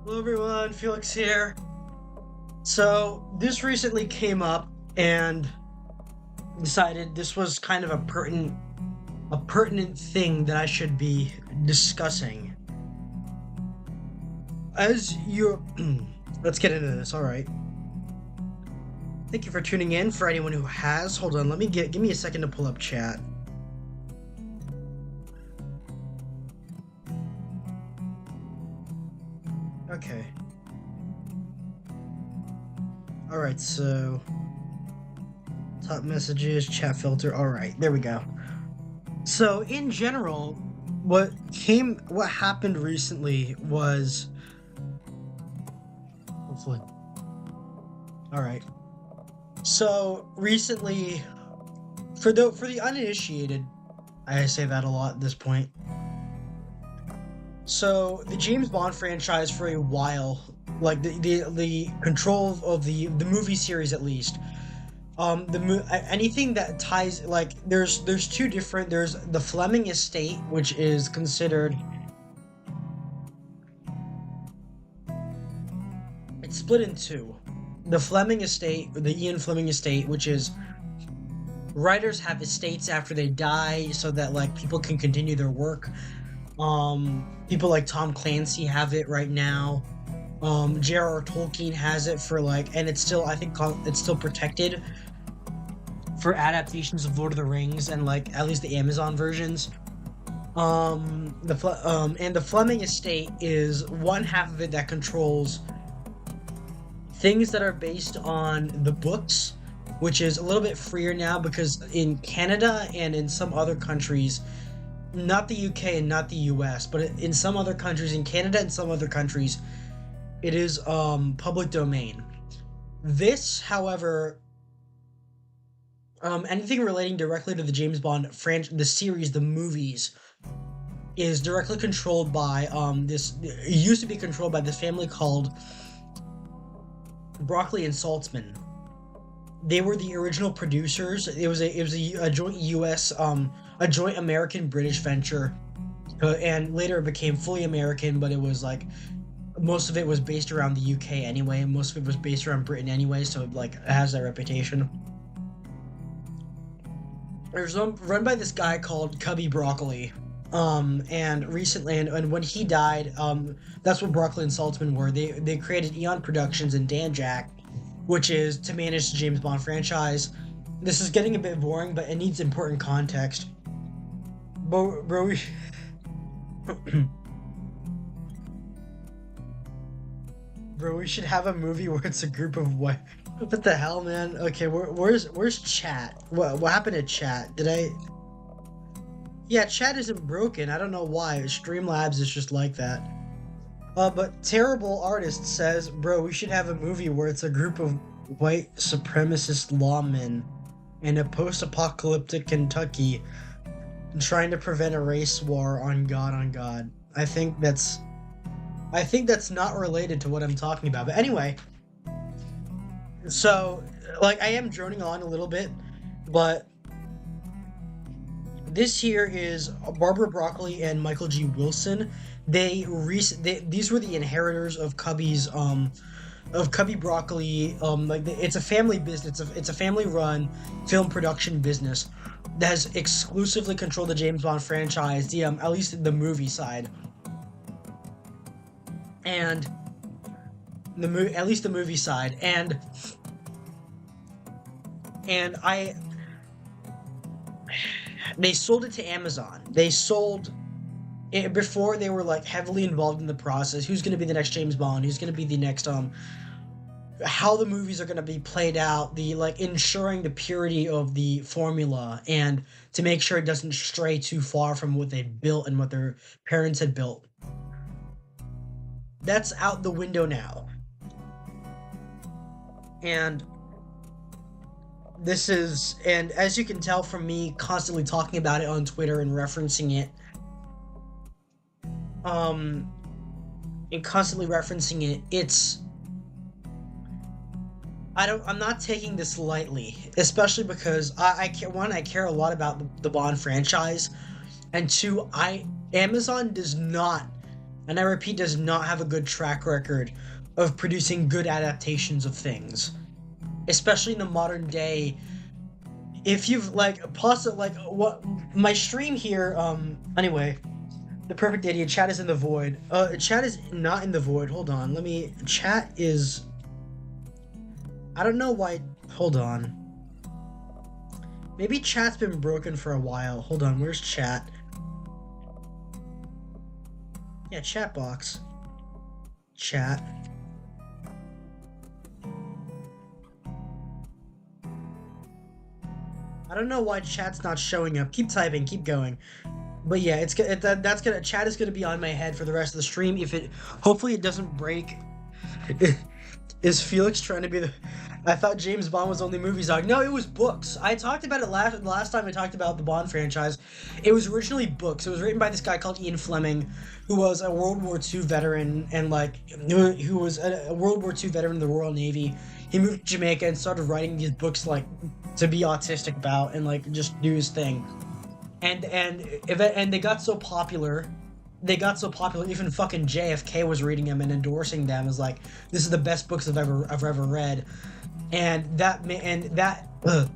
Hello everyone, Felix here. So this recently came up and decided this was kind of a pertinent thing that I should be discussing. As you let's get into this, all right. Thank you for tuning in. For anyone who has, hold on, give me a second to pull up chat. Okay. All right, so top messages, chat filter. All right, there we go. So in general, what happened recently was hopefully. All right. So recently, for the uninitiated, I say that a lot at this point. So the James Bond franchise for a while, like the control of the movie series at least, anything that ties like there's two different there's the Fleming estate, which is considered, it's split in two. The Fleming estate, the Ian Fleming estate, which is writers have estates after they die so that like people can continue their work. People like Tom Clancy have it right now. J.R.R. Tolkien has it for like, and it's still, I think it's still protected for adaptations of Lord of the Rings and like at least the Amazon versions. And the Fleming estate is one half of it that controls things that are based on the books, which is a little bit freer now because in Canada and in some other countries, not the UK and not the US, but in some other countries, in Canada and some other countries, it is public domain. This, however, anything relating directly to the James Bond the series, the movies, is directly controlled by it used to be controlled by this family called Broccoli and Saltzman. They were the original producers. It was a joint U.S. A joint American-British venture, and later it became fully American. But it was like most of it was based around the UK anyway. Most of it was based around Britain anyway, so it has that reputation. It was run by this guy called Cubby Broccoli. And recently, and when he died, that's what Broccoli and Saltzman were. They created Eon Productions and Dan Jack, which is to manage the James Bond franchise. This is getting a bit boring, but it needs important context. Bro, we bro, we should have a movie where it's a group of what? What the hell, man? Okay, where's chat? What happened to chat? Yeah, chat isn't broken. I don't know why. Streamlabs is just like that. But Terrible Artist says, bro, we should have a movie where it's a group of white supremacist lawmen in a post-apocalyptic Kentucky trying to prevent a race war on God. I think that's not related to what I'm talking about. But anyway, so like I am droning on a little bit, but this here is Barbara Broccoli and Michael G. Wilson. These were the inheritors of Cubby's of Cubby Broccoli. It's a family business. It's a family-run film production business that has exclusively controlled the James Bond franchise, at least the movie side, and at least the movie side, and they sold it to Amazon. They sold it before they were like heavily involved in the process. Who's going to be the next James Bond? Who's going to be the next how the movies are going to be played out, the like ensuring the purity of the formula and to make sure it doesn't stray too far from what they built and what their parents had built. That's out the window now. And as you can tell from me constantly talking about it on Twitter and referencing it, I'm not taking this lightly, especially because I care a lot about the Bond franchise, and two, Amazon does not and I repeat, does not have a good track record of producing good adaptations of things, especially in the modern day. If you've like what my stream here, anyway, the perfect idiot chat is in the void. Chat is not in the void. Hold on, let me. Chat is. I don't know why. Hold on. Maybe chat's been broken for a while. Hold on, where's chat? Yeah, chat box. Chat. I don't know why chat's not showing up. Keep typing, keep going. But yeah, that's gonna chat is gonna be on my head for the rest of the stream. If it hopefully it doesn't break. Is Felix trying to be the? I thought James Bond was only movies dog. No, it was books. I talked about it last time I talked about the Bond franchise. It was originally books. It was written by this guy called Ian Fleming, who was a World War II veteran and who was a World War II veteran in the Royal Navy. He moved to Jamaica and started writing these books to be autistic about and just do his thing. And they got so popular. Even fucking JFK was reading them and endorsing them as this is the best books I've ever read. And an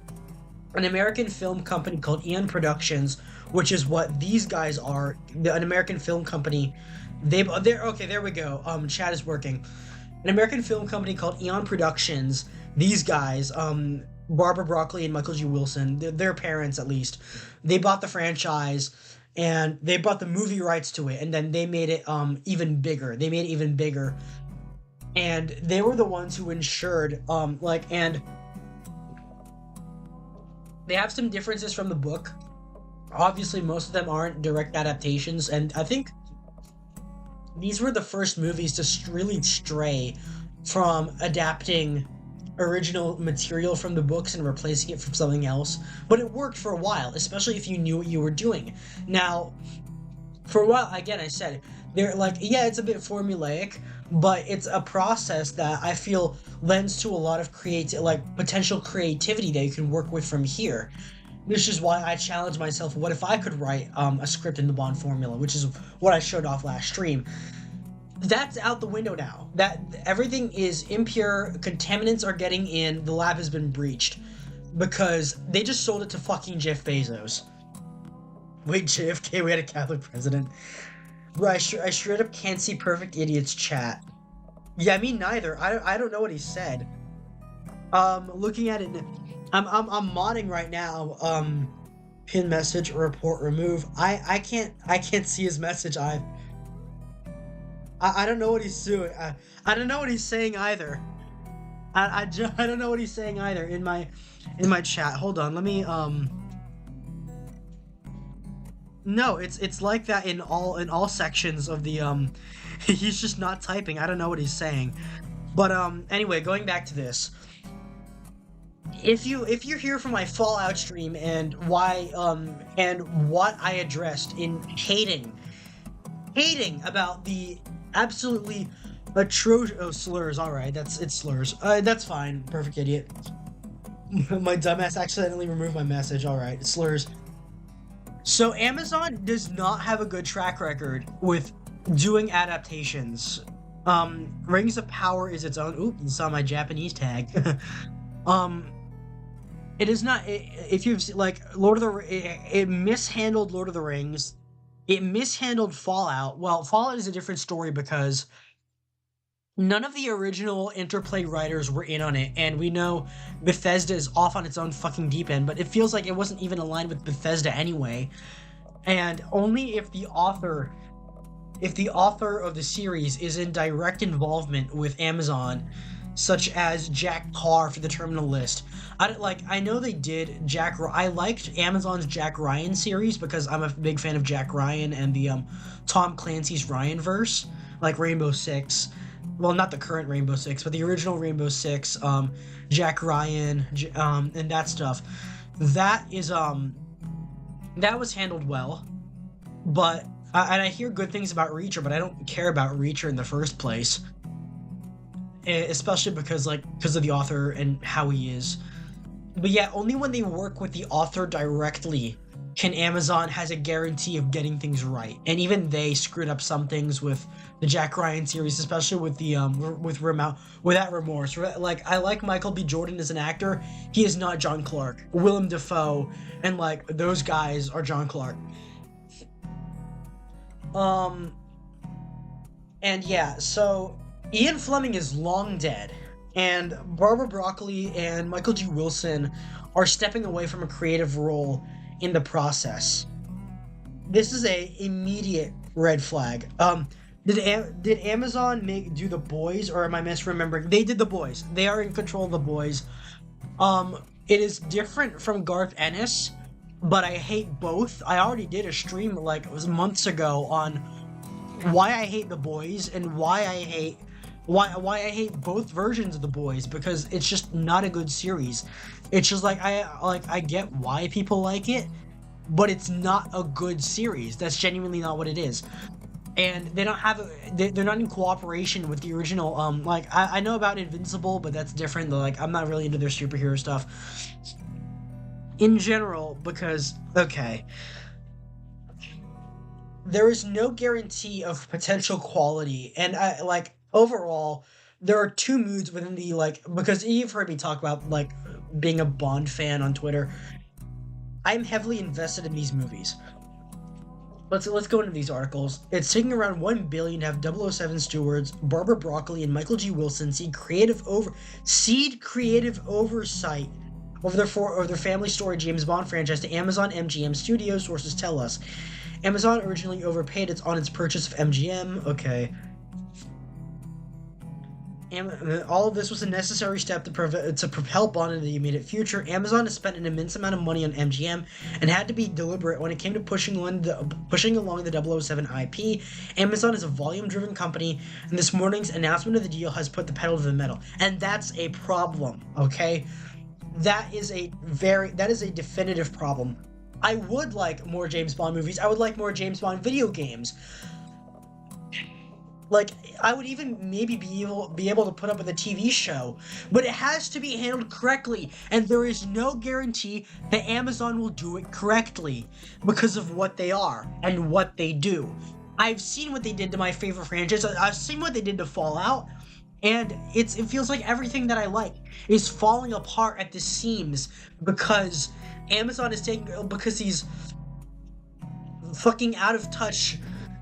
American film company called Eon Productions, which is what these guys are, an American film company. Okay, there we go. Chat is working. An American film company called Eon Productions. These guys, Barbara Broccoli and Michael G. Wilson, their parents at least, they bought the franchise. And they bought the movie rights to it, and then they made it even bigger. And they were the ones who ensured and they have some differences from the book. Obviously, most of them aren't direct adaptations, and I think these were the first movies to really stray from adapting original material from the books and replacing it from something else. But it worked for a while, especially if you knew what you were doing. Now, for a while, again, I said, they're it's a bit formulaic, but it's a process that I feel lends to a lot of potential creativity that you can work with from here. Which is why I challenged myself, what if I could write a script in the Bond formula, which is what I showed off last stream. That's out the window now. That everything is impure, contaminants are getting in, the lab has been breached. Because they just sold it to fucking Jeff Bezos. Wait, JFK, we had a Catholic president. Bro, I straight up can't see Perfect Idiot's chat. Yeah, me neither. I don't know what he said. Looking at it, I'm modding right now. Pin message, report, remove. I can't see his message. I don't know what he's doing. I don't know what he's saying either. I don't know what he's saying either in my chat. Hold on, let me No, it's like that in all sections of the he's just not typing. I don't know what he's saying. But anyway, going back to this. If you're here for my Fallout stream and why and what I addressed in hating about the absolutely atrocious slurs. All right, it's slurs. That's fine. Perfect Idiot. My dumbass accidentally removed my message. All right, slurs. So Amazon does not have a good track record with doing adaptations. Rings of Power is its own. Oop, you saw my Japanese tag. It is not. If you've Lord of the, it mishandled Lord of the Rings. It mishandled Fallout. Well, Fallout is a different story because none of the original Interplay writers were in on it, and we know Bethesda is off on its own fucking deep end, but it feels like it wasn't even aligned with Bethesda anyway. And only if the author of the series is in direct involvement with Amazon, such as Jack Carr for the Terminal List. I know they did I liked Amazon's Jack Ryan series because I'm a big fan of Jack Ryan and the Tom Clancy's Ryan verse, like Rainbow Six. Well, not the current Rainbow Six, but the original Rainbow Six, Jack Ryan, and that stuff. That is that was handled well, but and I hear good things about Reacher, but I don't care about Reacher in the first place. Especially because of the author and how he is. But yeah, only when they work with the author directly can Amazon has a guarantee of getting things right. And even they screwed up some things with the Jack Ryan series, especially with the without remorse. Like I like Michael B. Jordan as an actor. He is not John Clark. Willem Dafoe and like those guys are John Clark. Um and yeah, so Ian Fleming is long dead, and Barbara Broccoli and Michael G. Wilson are stepping away from a creative role in the process. This is a immediate red flag. Did Amazon do The Boys, or am I misremembering? They did The Boys. They are in control of The Boys. It is different from Garth Ennis, but I hate both. I already did a stream like it was months ago on why I hate The Boys and why I hate both versions of The Boys, because it's just not a good series. It's just like I get why people like it, but it's not a good series. That's genuinely not what it is. And they don't have they're not in cooperation with the original. Like I know about Invincible, but that's different. Like I'm not really into their superhero stuff in general, because okay, there is no guarantee of potential quality. And I like overall there are two moods within the like, because you've heard me talk about like being a Bond fan on Twitter. I'm heavily invested in these movies. Let's go into these articles. It's taking around $1 billion to have 007 stewards Barbara Broccoli and Michael G. Wilson seed creative oversight over their family story James Bond franchise to Amazon MGM Studios, sources tell us. Amazon originally overpaid on its purchase of MGM. Okay. All of this was a necessary step to propel Bond into the immediate future. Amazon has spent an immense amount of money on MGM and had to be deliberate when it came to pushing along the 007 IP. Amazon is a volume-driven company, and this morning's announcement of the deal has put the pedal to the metal. And that's a problem, okay? That is a definitive problem. I would like more James Bond movies. I would like more James Bond video games. Like, I would even maybe be able to put up with a TV show, but it has to be handled correctly, and there is no guarantee that Amazon will do it correctly because of what they are and what they do. I've seen what they did to my favorite franchise. I've seen what they did to Fallout, and it feels like everything that I like is falling apart at the seams because Amazon is because these fucking out of touch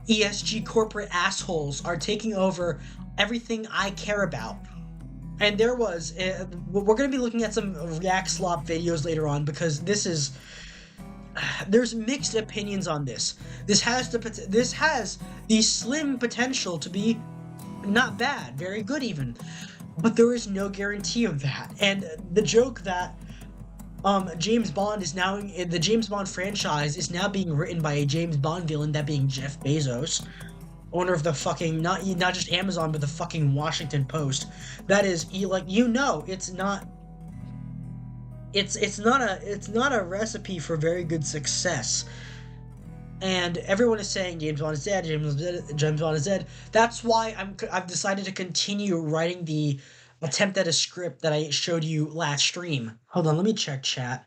ESG corporate assholes are taking over everything I care about. And we're going to be looking at some React Slop videos later on, because there's mixed opinions on this. This has the slim potential to be not bad, very good even, but there is no guarantee of that. And the joke that James Bond is now the James Bond franchise is now being written by a James Bond villain, that being Jeff Bezos, owner of the fucking not just Amazon but the fucking Washington Post. That is it's not a recipe for very good success. And everyone is saying James Bond is dead. James Bond is dead. That's why I've decided to continue writing the attempt at a script that I showed you last stream. Hold on, let me check chat.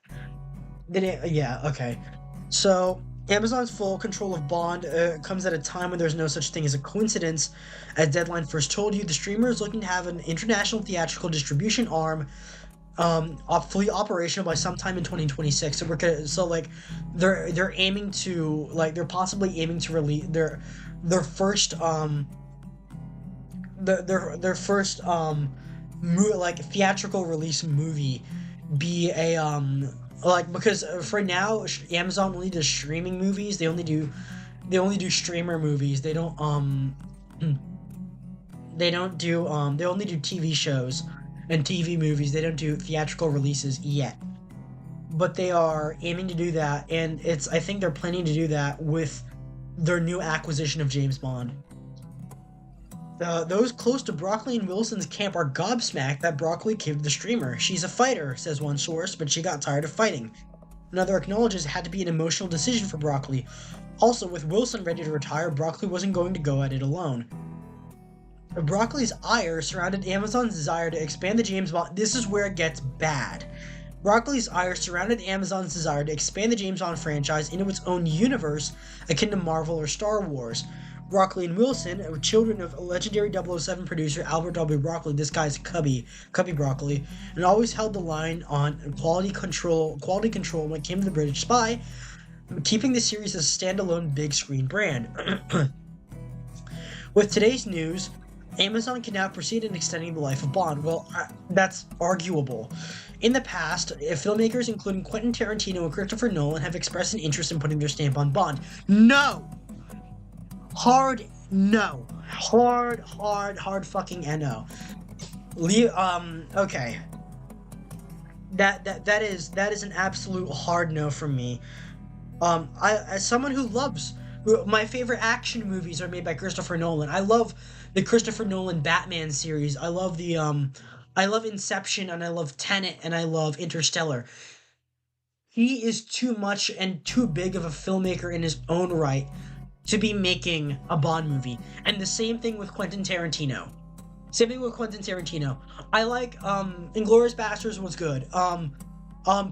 Yeah, okay. So, Amazon's full control of Bond comes at a time when there's no such thing as a coincidence. As Deadline first told you, the streamer is looking to have an international theatrical distribution arm fully operational by sometime in 2026. They're aiming to, like, they're possibly aiming to release their first theatrical release movie be a because for now Amazon only does streaming movies. They only do streamer movies. They only do TV shows and TV movies. They don't do theatrical releases yet, but they are aiming to do that, and I think they're planning to do that with their new acquisition of James Bond. Those close to Broccoli and Wilson's camp are gobsmacked that Broccoli killed the streamer. She's a fighter, says one source, but she got tired of fighting. Another acknowledges it had to be an emotional decision for Broccoli. Also, with Wilson ready to retire, Broccoli wasn't going to go at it alone. Broccoli's ire surrounded Amazon's desire to expand the James Bond. This is where it gets bad. Broccoli's ire surrounded Amazon's desire to expand the James Bond franchise into its own universe, akin to Marvel or Star Wars. Broccoli and Wilson, children of legendary 007 producer Albert W. Broccoli, this guy's Cubby Broccoli, and always held the line on quality control when it came to the British spy, keeping the series as a standalone big screen brand. With today's news, Amazon can now proceed in extending the life of Bond. Well, that's arguable. In the past, filmmakers including Quentin Tarantino and Christopher Nolan have expressed an interest in putting their stamp on Bond. No! Hard no. Hard fucking no. Okay. That is an absolute hard no from me. As someone who loves, my favorite action movies are made by Christopher Nolan. I love the Christopher Nolan Batman series. I love I love Inception, and I love Tenet, and I love Interstellar. He is too much and too big of a filmmaker in his own right to be making a Bond movie. And the same thing with Quentin Tarantino. I like Inglourious Basterds was good.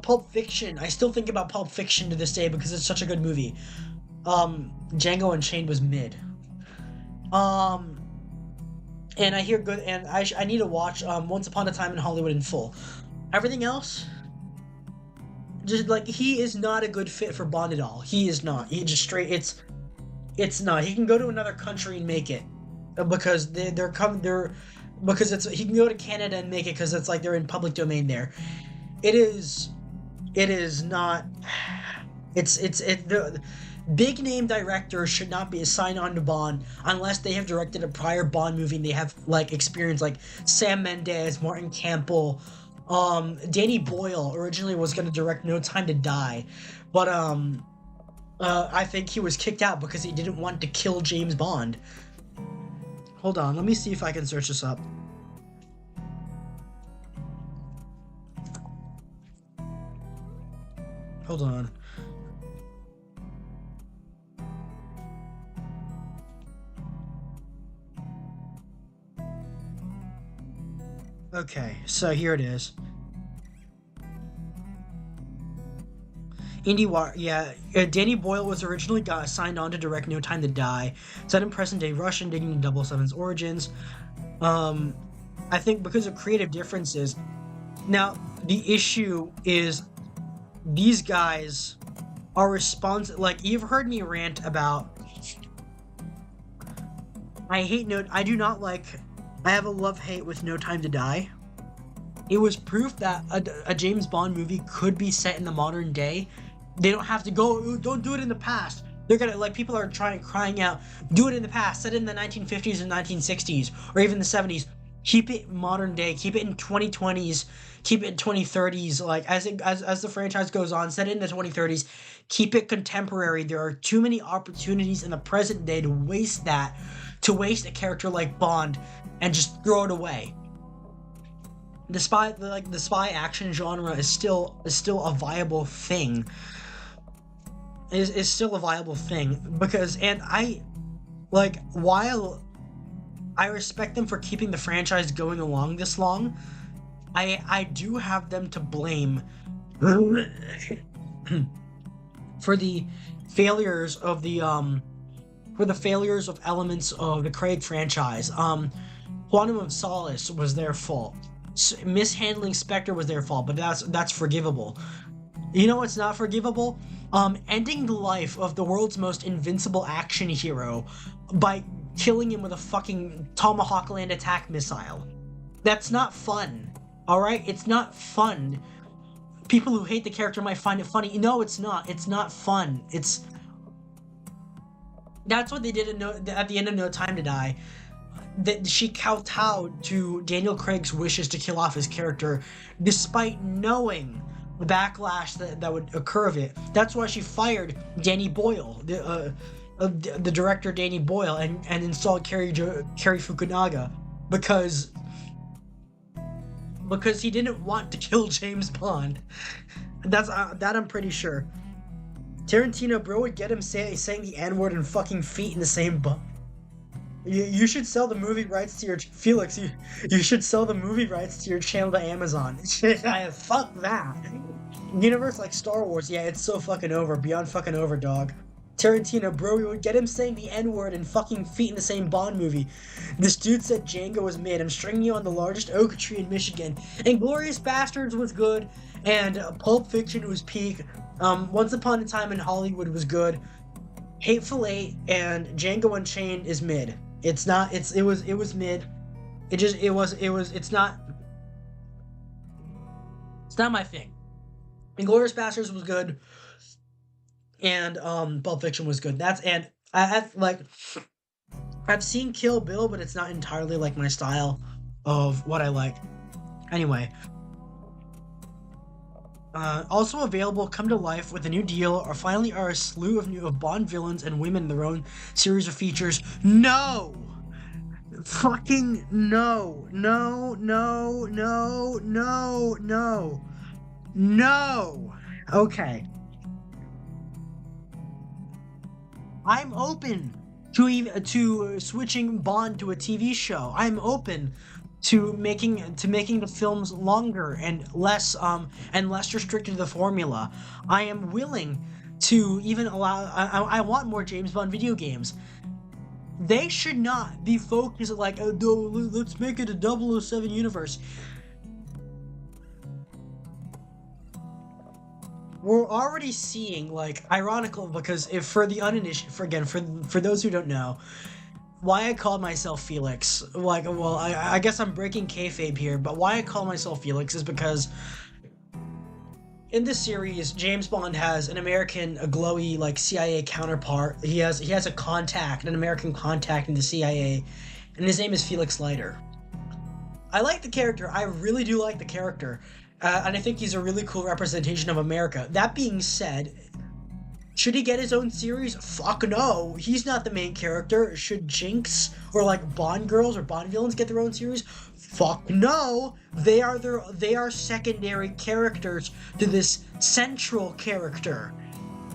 Pulp Fiction. I still think about Pulp Fiction to this day because it's such a good movie. Django Unchained was mid. And I hear good, and I need to watch Once Upon a Time in Hollywood in full. Everything else, just like, he is not a good fit for Bond at all. He is not. He just straight. It's not. He can go to another country and make it because because he can go to Canada and make it because it's like they're in public domain there. It is not. The big name directors should not be assigned on to Bond unless they have directed a prior Bond movie and they have like experience, like Sam Mendes, Martin Campbell, Danny Boyle originally was going to direct No Time to Die, but I think he was kicked out because he didn't want to kill James Bond. Hold on, let me see if I can search this up. Hold on. Okay, so here it is. Danny Boyle was originally signed on to direct No Time to Die, set in present-day Russia, digging into 007's origins. I think because of creative differences. Now, the issue is these guys are like, you've heard me rant about, I have a love-hate with No Time to Die. It was proof that a James Bond movie could be set in the modern day. They don't have to go, don't do it in the past. They're gonna, like, people are crying out, do it in the past, set it in the 1950s and 1960s, or even the 70s. Keep it modern day, keep it in 2020s, keep it in 2030s, like, as the franchise goes on, set it in the 2030s, keep it contemporary. There are too many opportunities in the present day to waste a character like Bond and just throw it away. The spy action genre is still a viable thing. Is still a viable thing because, and while I respect them for keeping the franchise going along this long, I do have them to blame for the failures of elements of the Craig franchise. Quantum of Solace was their fault. Mishandling Spectre was their fault, but that's forgivable. You know what's not forgivable? Ending the life of the world's most invincible action hero by killing him with a fucking Tomahawk land attack missile. That's not fun. Alright? It's not fun. People who hate the character might find it funny. No, it's not. It's not fun. That's what they did at the end of No Time to Die. That she kowtowed to Daniel Craig's wishes to kill off his character, despite knowing the backlash that would occur of it. That's why she fired Danny Boyle, the director Danny Boyle, and installed Cary Fukunaga because he didn't want to kill James Bond. That I'm pretty sure. Tarantino, bro, would get him saying the N-word and fucking feet in the same book. You should sell the movie rights to your Felix. You should sell the movie rights to your channel to Amazon. Fuck that. Universe like Star Wars, yeah, it's so fucking over, beyond fucking over, dog. Tarantino, bro, we would get him saying the N-word and fucking feet in the same Bond movie. This dude said Django was made. I'm stringing you on the largest oak tree in Michigan. Inglorious Bastards was good, and Pulp Fiction was peak. Once Upon a Time in Hollywood was good. Hateful Eight and Django Unchained is mid. It's not. It was mid. It's not. It's not my thing. Inglourious Basterds was good, and Pulp Fiction was good. I've seen Kill Bill, but it's not entirely like my style of what I like. Anyway, also available, Come to Life with a new deal, or finally are a slew of Bond villains and women in their own series of features. No! Fucking no! No! No! No! No! No! No! Okay. I'm open to switching Bond to a TV show. I'm open to making the films longer and less restricted to the formula. I am willing to even allow. I want more James Bond video games. They should not be focused like, oh, let's make it a 007 universe. We're already seeing, like, ironical, because if for the uninitiated, for those who don't know, why I called myself Felix, like, well, I guess I'm breaking kayfabe here, but why I call myself Felix is because in this series, James Bond has an American, a glowy, like, CIA counterpart. He has a contact, an American contact in the CIA, and his name is Felix Leiter. I like the character. I really do like the character. And I think he's a really cool representation of America. That being said, should he get his own series? Fuck no. He's not the main character. Should Jinx or like Bond girls or Bond villains get their own series? Fuck no. They are secondary characters to this central character.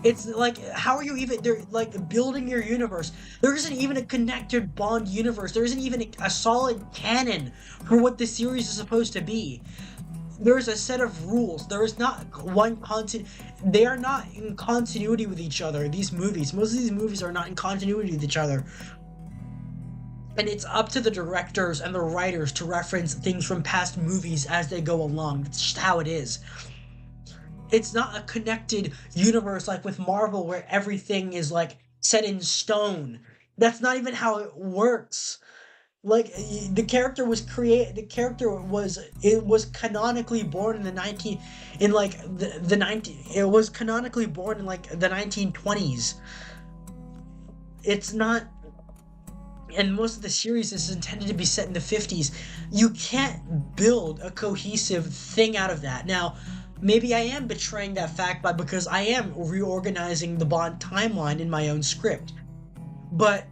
It's like, how are you even, they're like building your universe. There isn't even a connected Bond universe. There isn't even a solid canon for what the series is supposed to be. There's a set of rules. There is not one content. They are not in continuity with each other. These movies, most of these movies are not in continuity with each other. And it's up to the directors and the writers to reference things from past movies as they go along. That's just how it is. It's not a connected universe like with Marvel where everything is like set in stone. That's not even how it works. Like the character was created. The character was canonically born in the 19 in like the 19. It was canonically born in like the 1920s. It's not. And most of the series is intended to be set in the 50s. You can't build a cohesive thing out of that. Now, maybe I am betraying that fact because I am reorganizing the Bond timeline in my own script. But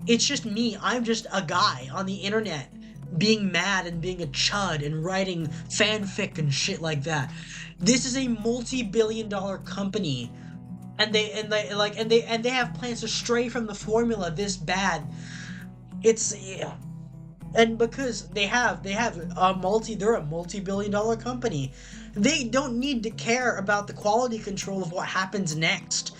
it's just me. I'm just a guy on the internet being mad and being a chud and writing fanfic and shit like that. This is a multi-billion-dollar company, and they have plans to stray from the formula this bad. It's yeah. And because they're a multi-billion-dollar company. They don't need to care about the quality control of what happens next.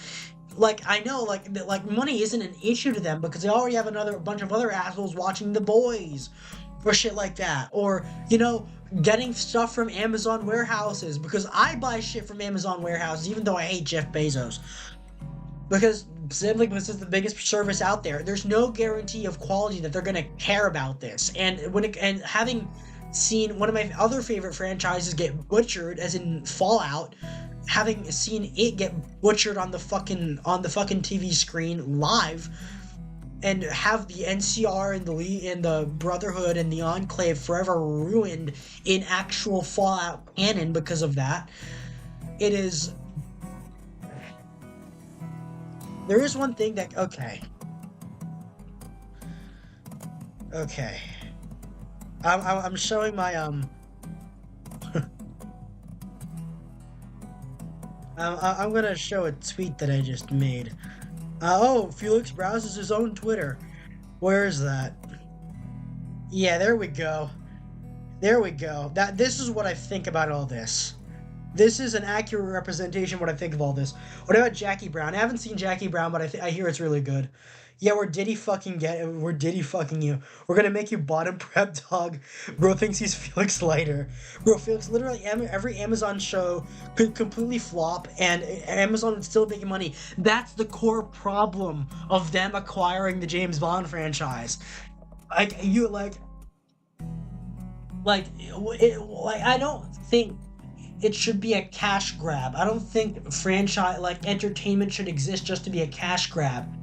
Like, I know, like money isn't an issue to them because they already have a bunch of other assholes watching The Boys or shit like that. Or, getting stuff from Amazon warehouses, because I buy shit from Amazon warehouses even though I hate Jeff Bezos. Simply because it's the biggest service out there. There's no guarantee of quality that they're gonna care about this. And having seen one of my other favorite franchises get butchered, as in Fallout, having seen it get butchered on the fucking TV screen live, and have the NCR and the Brotherhood and the Enclave forever ruined in actual Fallout canon because of that, it is. There is one thing that okay. I'm showing my I'm gonna show a tweet that I just made. Felix browses his own Twitter. Where is that? Yeah, there we go. There we go. This is what I think about all this. This is an accurate representation of what I think of all this. What about Jackie Brown? I haven't seen Jackie Brown, but I hear it's really good. Yeah, we're Diddy fucking you. We're gonna make you bottom prep dog. Bro thinks he's Felix Leiter. Bro, Felix literally every Amazon show could completely flop and Amazon would still make money. That's the core problem of them acquiring the James Bond franchise. I don't think it should be a cash grab. I don't think franchise entertainment should exist just to be a cash grab.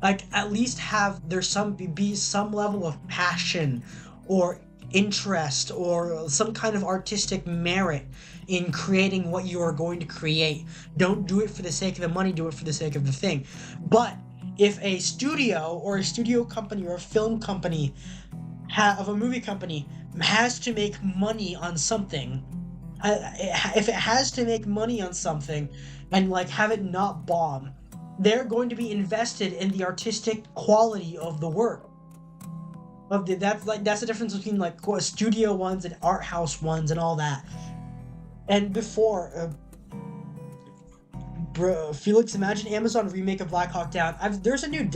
Like at least have there some be some level of passion or interest or some kind of artistic merit in creating what you are going to create. Don't do it for the sake of the money, do it for the sake of the thing. But if a studio or a studio company or a film company of a movie company has to make money on something, if it has to make money on something and have it not bomb, they're going to be invested in the artistic quality of the work. That's the difference between studio ones and art house ones and all that. And before, bro, Felix, imagine Amazon remake of Black Hawk Down. There's a game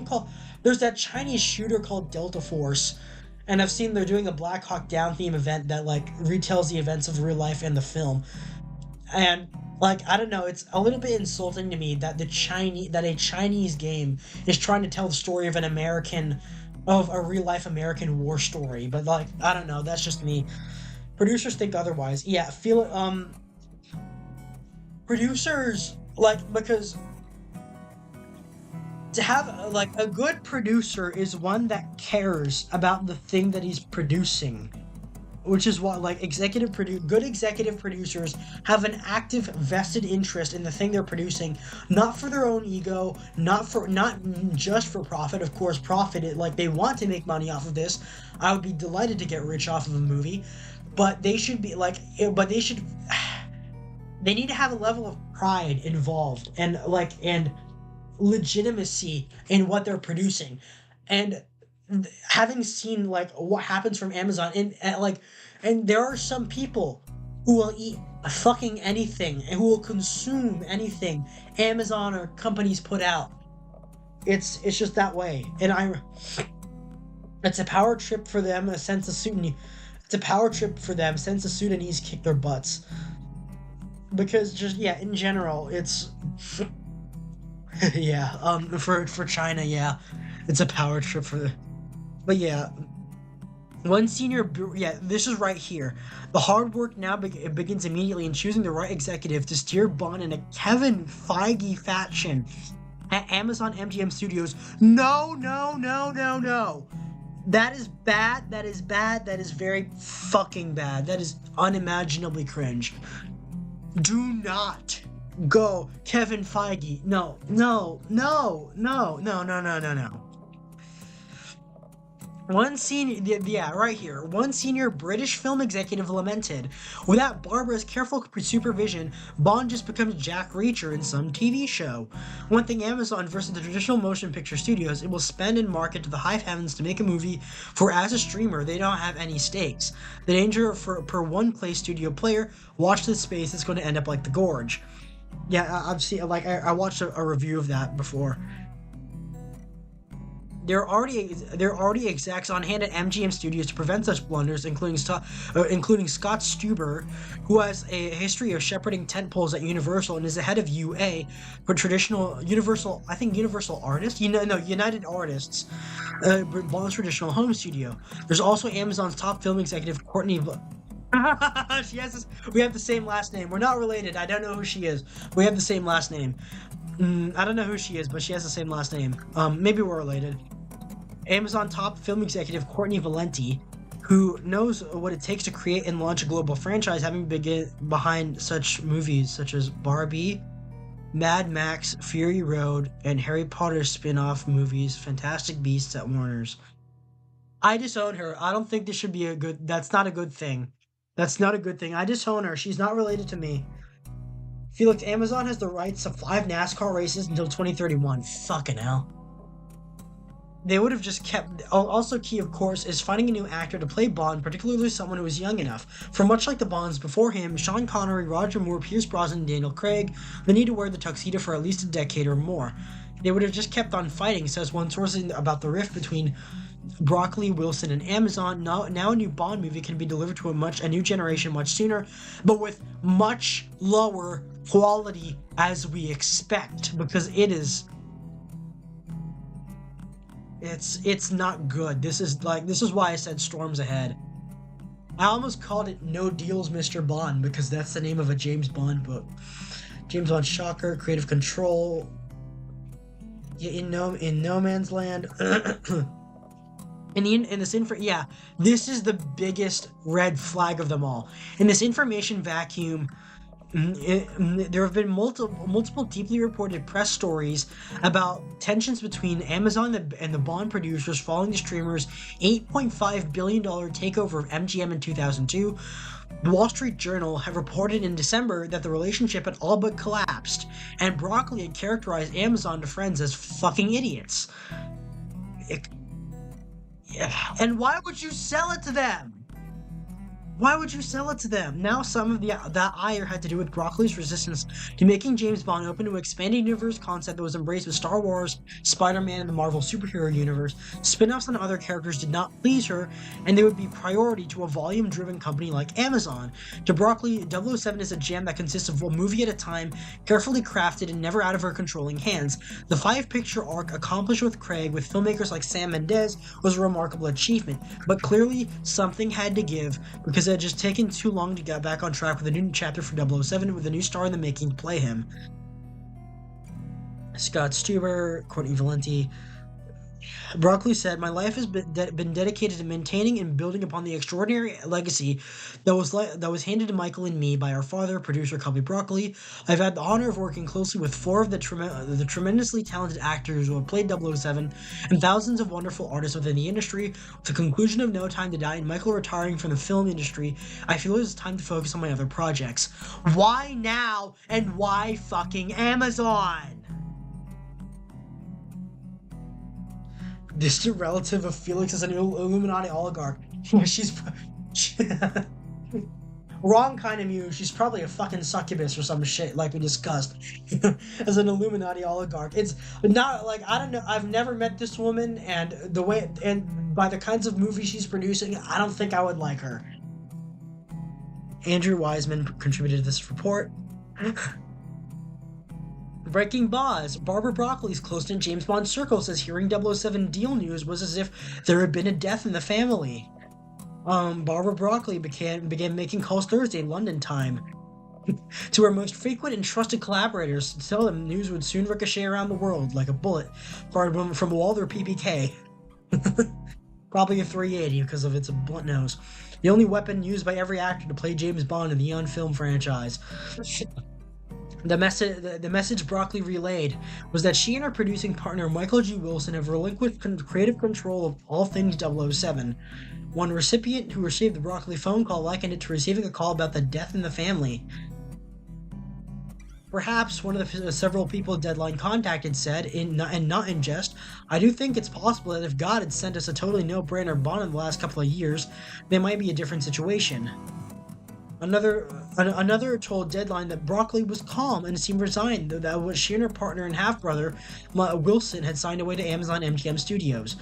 called there's that Chinese shooter called Delta Force. And I've seen they're doing a Black Hawk Down theme event that retells the events of real life and the film. And I don't know, it's a little bit insulting to me that a Chinese game is trying to tell the story of a real life American war story. But I don't know, that's just me. Producers think otherwise. Yeah, producers because to have a good producer is one that cares about the thing that he's producing, which is what good executive producers have an active vested interest in the thing they're producing, not for their own ego, not just for profit. Of course, profit they want to make money off of this. I would be delighted to get rich off of a movie, but they should be they need to have a level of pride involved and legitimacy in what they're producing. And having seen what happens from Amazon and there are some people who will eat fucking anything and who will consume anything Amazon or companies put out. It's just that way. And it's a power trip for them, a sense of Sudanese. It's a power trip for them since the Sudanese kick their butts. Because in general, it's for China, it's a power trip for the. But this is right here. The hard work now begins immediately in choosing the right executive to steer Bond in a Kevin Feige fashion at Amazon MGM Studios. No. That is bad. That is bad. That is very fucking bad. That is unimaginably cringe. Do not go Kevin Feige. No. One senior British film executive lamented, without Barbara's careful supervision, Bond just becomes Jack Reacher in some TV show. One thing Amazon versus the traditional motion picture studios, it will spend and market to the high heavens to make a movie, for as a streamer, they don't have any stakes. The danger per one play studio player, watch this space, it's going to end up like The Gorge. Yeah, I've seen, I watched a review of that before. There are already execs on hand at MGM Studios to prevent such blunders, including Scott Stuber, who has a history of shepherding tentpoles at Universal and is the head of UA for traditional Universal Artists, United Artists, Bond's traditional home studio. There's also Amazon's top film executive Courtney. We have the same last name. We're not related. I don't know who she is. We have the same last name. I don't know who she is, but she has the same last name. Maybe we're related. Amazon top film executive Courtney Valenti, who knows what it takes to create and launch a global franchise, having been behind such movies such as Barbie, Mad Max, Fury Road, and Harry Potter spin-off movies, Fantastic Beasts at Warner's. I disown her. I don't think this should be that's not a good thing. That's not a good thing. I disown her. She's not related to me. Felix, Amazon has the rights to 5 NASCAR races until 2031. Fucking hell. they would have just kept. Also, key, of course, is finding a new actor to play Bond, particularly someone who is young enough. For much like the Bonds before him, Sean Connery, Roger Moore, Pierce Brosnan, and Daniel Craig, they need to wear the tuxedo for at least a decade or more. They would have just kept on fighting, says one source about the rift between Broccoli, Wilson, and Amazon. Now a new Bond movie can be delivered to a new generation much sooner, but with much lower quality as we expect, because it's not good. This is why I said storms ahead. I almost called it No Deals, Mr. Bond, because that's the name of a James Bond book. James Bond Shocker, Creative Control. In No Man's Land. This is the biggest red flag of them all. In this information vacuum, there have been multiple deeply reported press stories about tensions between Amazon and the Bond producers following the streamer's $8.5 billion takeover of MGM in 2002. The Wall Street Journal had reported in December that the relationship had all but collapsed, and Broccoli had characterized Amazon to friends as fucking idiots. And why would you sell it to them? Why would you sell it to them? Now some of that ire had to do with Broccoli's resistance to making James Bond open to an expanding universe concept that was embraced with Star Wars, Spider-Man, and the Marvel superhero universe. Spin-offs on other characters did not please her, and they would be priority to a volume-driven company like Amazon. To Broccoli, 007 is a gem that consists of a movie at a time, carefully crafted and never out of her controlling hands. The 5-picture arc accomplished with Craig with filmmakers like Sam Mendes was a remarkable achievement, but clearly something had to give, because it had just taken too long to get back on track with a new chapter for 007 with a new star in the making to play him. Scott Stuber, Courtney Valenti. Broccoli said, "My life has been dedicated to maintaining and building upon the extraordinary legacy that was handed to Michael and me by our father, producer Cubby Broccoli. I've had the honor of working closely with 4 of the tremendously talented actors who have played 007 and thousands of wonderful artists within the industry. With the conclusion of No Time to Die and Michael retiring from the film industry, I feel it is time to focus on my other projects." Why now, and why fucking Amazon? Distant relative of Felix is an Illuminati oligarch. She's wrong kind of muse. She's probably a fucking succubus or some shit, like we discussed. As an Illuminati oligarch, it's not like, I don't know. I've never met this woman, and by the kinds of movies she's producing, I don't think I would like her. Andrew Wiseman contributed to this report. Breaking Boz. Barbara Broccoli's close-knit James Bond circle says hearing 007 deal news was as if there had been a death in the family. Barbara Broccoli began making calls Thursday, London time, to her most frequent and trusted collaborators to tell them news would soon ricochet around the world like a bullet from a Walther PPK. Probably a 380 because of its blunt nose. The only weapon used by every actor to play James Bond in the Eon film franchise. The message Broccoli relayed was that she and her producing partner Michael G. Wilson have relinquished creative control of all things 007. One recipient who received the Broccoli phone call likened it to receiving a call about the death in the family. Perhaps one of the several people Deadline contacted said, and not in jest, "I do think it's possible that if God had sent us a totally no-brainer Bond in the last couple of years, there might be a different situation." Another told Deadline that Broccoli was calm and seemed resigned, that she and her partner and half-brother, Wilson, had signed away to Amazon MGM Studios.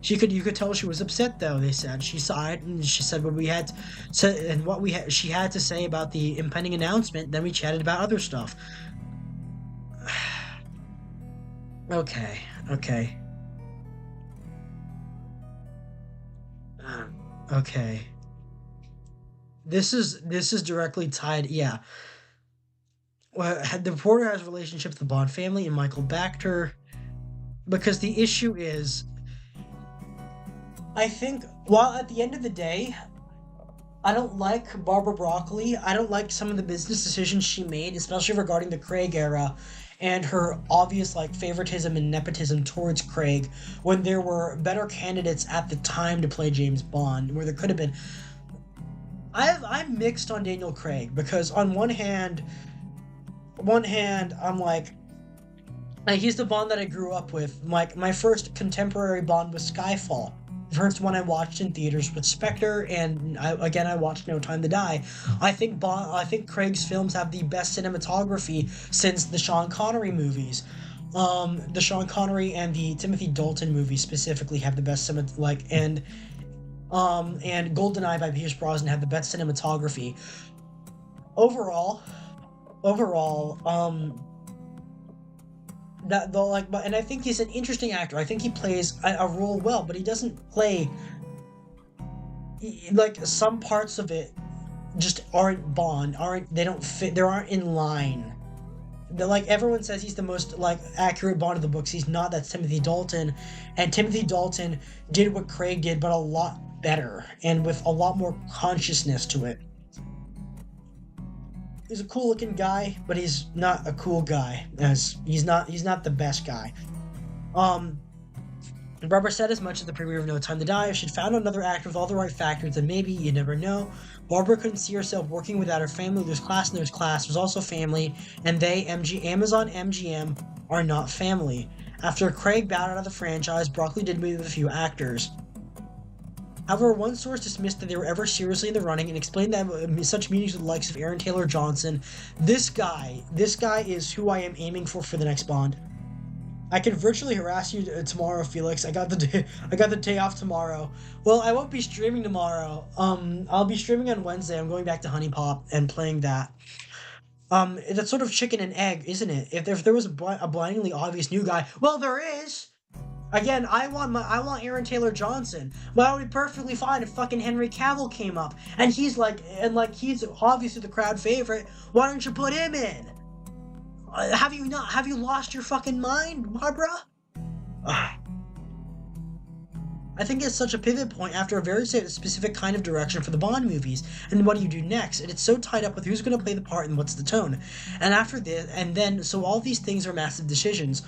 You could tell she was upset, though, they said. She sighed, and she said she had to say about the impending announcement, then we chatted about other stuff. Okay. Okay. This is directly tied, yeah. Well, the reporter has a relationship with the Bond family and Michael backed her, because the issue is, I think, while at the end of the day, I don't like Barbara Broccoli. I don't like some of the business decisions she made, especially regarding the Craig era and her obvious favoritism and nepotism towards Craig, when there were better candidates at the time to play James Bond, where there could have been. I'm mixed on Daniel Craig, because on one hand I'm like, Like, he's the Bond that I grew up with. Like, my first contemporary Bond was Skyfall. The first one I watched in theaters was Spectre, and I watched No Time to Die. I think Craig's films have the best cinematography since the Sean Connery movies. The Sean Connery and the Timothy Dalton movies specifically have the best and GoldenEye by Pierce Brosnan have the best cinematography. Overall, overall, that though like but and I think he's an interesting actor. I think he plays a role well, but he doesn't play like some parts of it just aren't Bond, aren't they don't fit, they aren't in line. Like everyone says he's the most like accurate Bond of the books. He's not. That's Timothy Dalton, and Timothy Dalton did what Craig did, but a lot better and with a lot more consciousness to it. He's a cool looking guy, but he's not a cool guy. As he's not the best guy. Um, Barbara said as much at the premiere of No Time to Die. If she'd found another actor with all the right factors, then maybe you never know. Barbara couldn't see herself working without her family. There's class and there's class. There's also family, and Amazon MGM, are not family. After Craig bowed out of the franchise, Broccoli did meet with a few actors. However, one source dismissed that they were ever seriously in the running and explained that such meetings with the likes of Aaron Taylor Johnson. This guy is who I am aiming for the next Bond. I can virtually harass you tomorrow, Felix. I got the day off tomorrow. Well, I won't be streaming tomorrow. I'll be streaming on Wednesday. I'm going back to Honey Pop and playing that. That's sort of chicken and egg, isn't it? If there was a blindingly obvious new guy, well, there is. Again, I want Aaron Taylor Johnson, but I would be perfectly fine if fucking Henry Cavill came up, and he's obviously the crowd favorite. Why don't you put him in? Have you lost your fucking mind, Barbara? I think it's such a pivot point after a very specific kind of direction for the Bond movies, and what do you do next? And it's so tied up with who's going to play the part and what's the tone. And after this, and then, so all these things are massive decisions.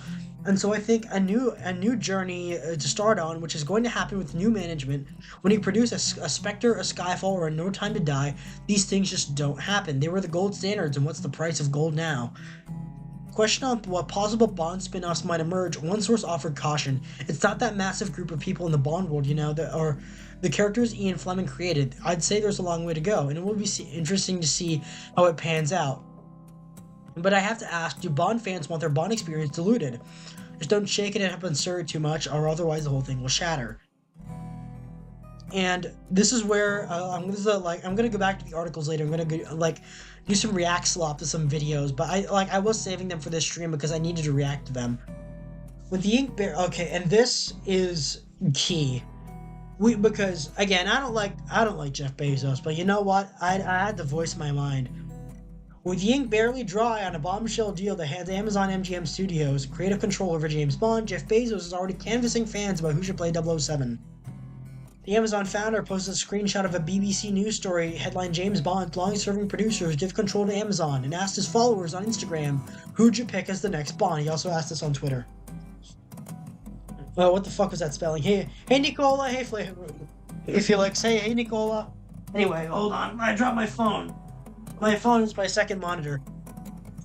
And so I think a new journey to start on, which is going to happen with new management, when you produce a Spectre, a Skyfall, or a No Time to Die, these things just don't happen. They were the gold standards, and what's the price of gold now? Question on what possible Bond spin-offs might emerge, one source offered caution. It's not that massive group of people in the Bond world, that are the characters Ian Fleming created. I'd say there's a long way to go, and it will be interesting to see how it pans out. But I have to ask, do Bond fans want their Bond experience diluted? Just don't shake it up and stir it too much, or otherwise the whole thing will shatter. And this is where I'm gonna go back to the articles later. I'm gonna do some react slop to some videos, but I was saving them for this stream because I needed to react to them. With the ink bear, okay, and this is key. Because again, I don't like Jeff Bezos, but you know what? I had to voice my mind. With the ink barely dry on a bombshell deal that hands Amazon MGM Studios creative control over James Bond, Jeff Bezos is already canvassing fans about who should play 007. The Amazon founder posted a screenshot of a BBC News story headlined James Bond's long-serving producers give control to Amazon and asked his followers on Instagram, who'd you pick as the next Bond? He also asked this on Twitter. Oh, what the fuck was that spelling? Hey Nicola, hey Felix, hey Nicola. Anyway, hold on, I dropped my phone. My phone is my second monitor.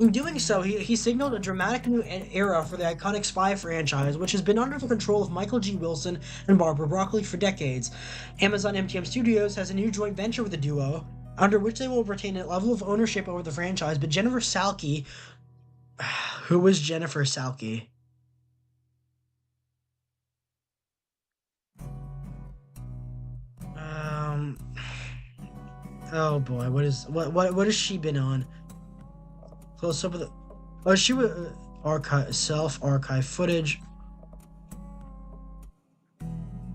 In doing so, he signaled a dramatic new era for the iconic spy franchise, which has been under the control of Michael G. Wilson and Barbara Broccoli for decades. Amazon MGM Studios has a new joint venture with the duo, under which they will retain a level of ownership over the franchise, but Jennifer Salke... Who was Jennifer Salke? Oh boy, what has she been on? Close up with the... Oh, she was self-archive footage.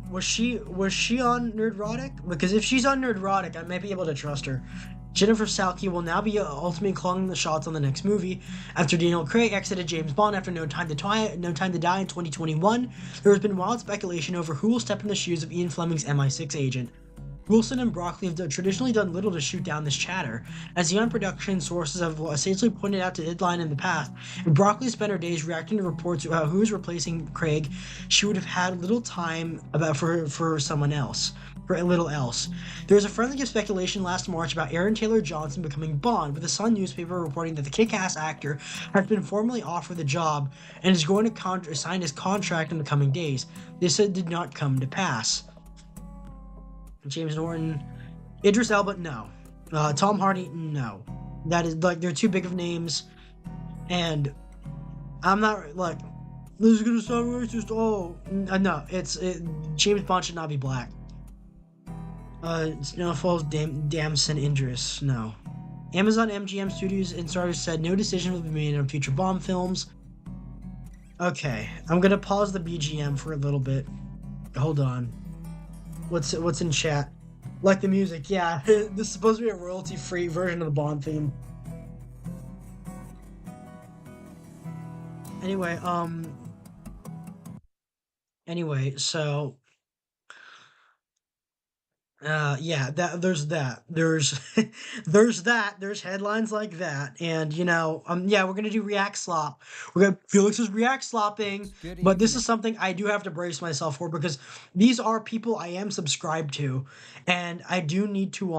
Was she on Nerdrotic? Because if she's on Nerdrotic, I might be able to trust her. Jennifer Salke will now be ultimately calling the shots on the next movie. After Daniel Craig exited James Bond after No Time to Die in 2021, there has been wild speculation over who will step in the shoes of Ian Fleming's MI6 agent. Wilson and Broccoli have traditionally done little to shoot down this chatter, as the production sources have essentially pointed out to Deadline in the past. If Broccoli spent her days reacting to reports about who is replacing Craig, she would have had little time about for someone else. For a little else. There was a frenzy of speculation last March about Aaron Taylor Johnson becoming Bond, with the Sun newspaper reporting that the kick-ass actor has been formally offered the job and is going to sign his contract in the coming days. This did not come to pass. James Norton, Idris Elba, no. Tom Hardy, no. That is like they're too big of names, and I'm not like this is gonna sound racist. Oh no, James Bond should not be black. Snowfall's Damson Idris, no. Amazon MGM Studios insiders said no decision will be made on future Bond films. Okay, I'm gonna pause the BGM for a little bit. Hold on. What's in chat? Like the music, yeah. This is supposed to be a royalty-free version of the Bond theme. Anyway, so yeah, there's there's headlines like that, and yeah, we're gonna do react slop. We're gonna Felix is react slopping, but this is something I do have to brace myself for, because these are people I am subscribed to, and I do need to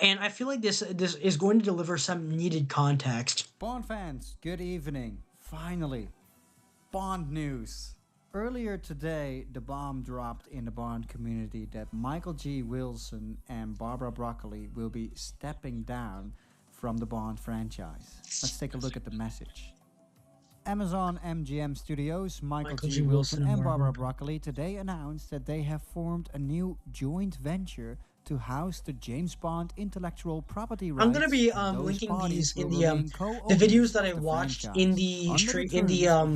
and I feel like this is going to deliver some needed context. Bond fans, good evening. Finally, Bond news. Earlier today, the bomb dropped in the Bond community that Michael G. Wilson and Barbara Broccoli will be stepping down from the Bond franchise. Let's take a look at the message. Amazon MGM Studios, Michael G. Wilson and Barbara Broccoli today announced that they have formed a new joint venture to house the James Bond intellectual property rights. I'm gonna be linking these in the videos that I watched in the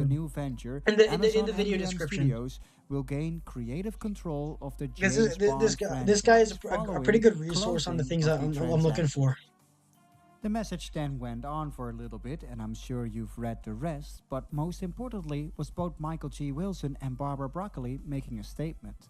new venture. In the video description. Studios will gain creative control of the James Bond this guy is a pretty good resource on the things I'm looking for. The message then went on for a little bit, and I'm sure you've read the rest, but most importantly was both Michael G. Wilson and Barbara Broccoli making a statement.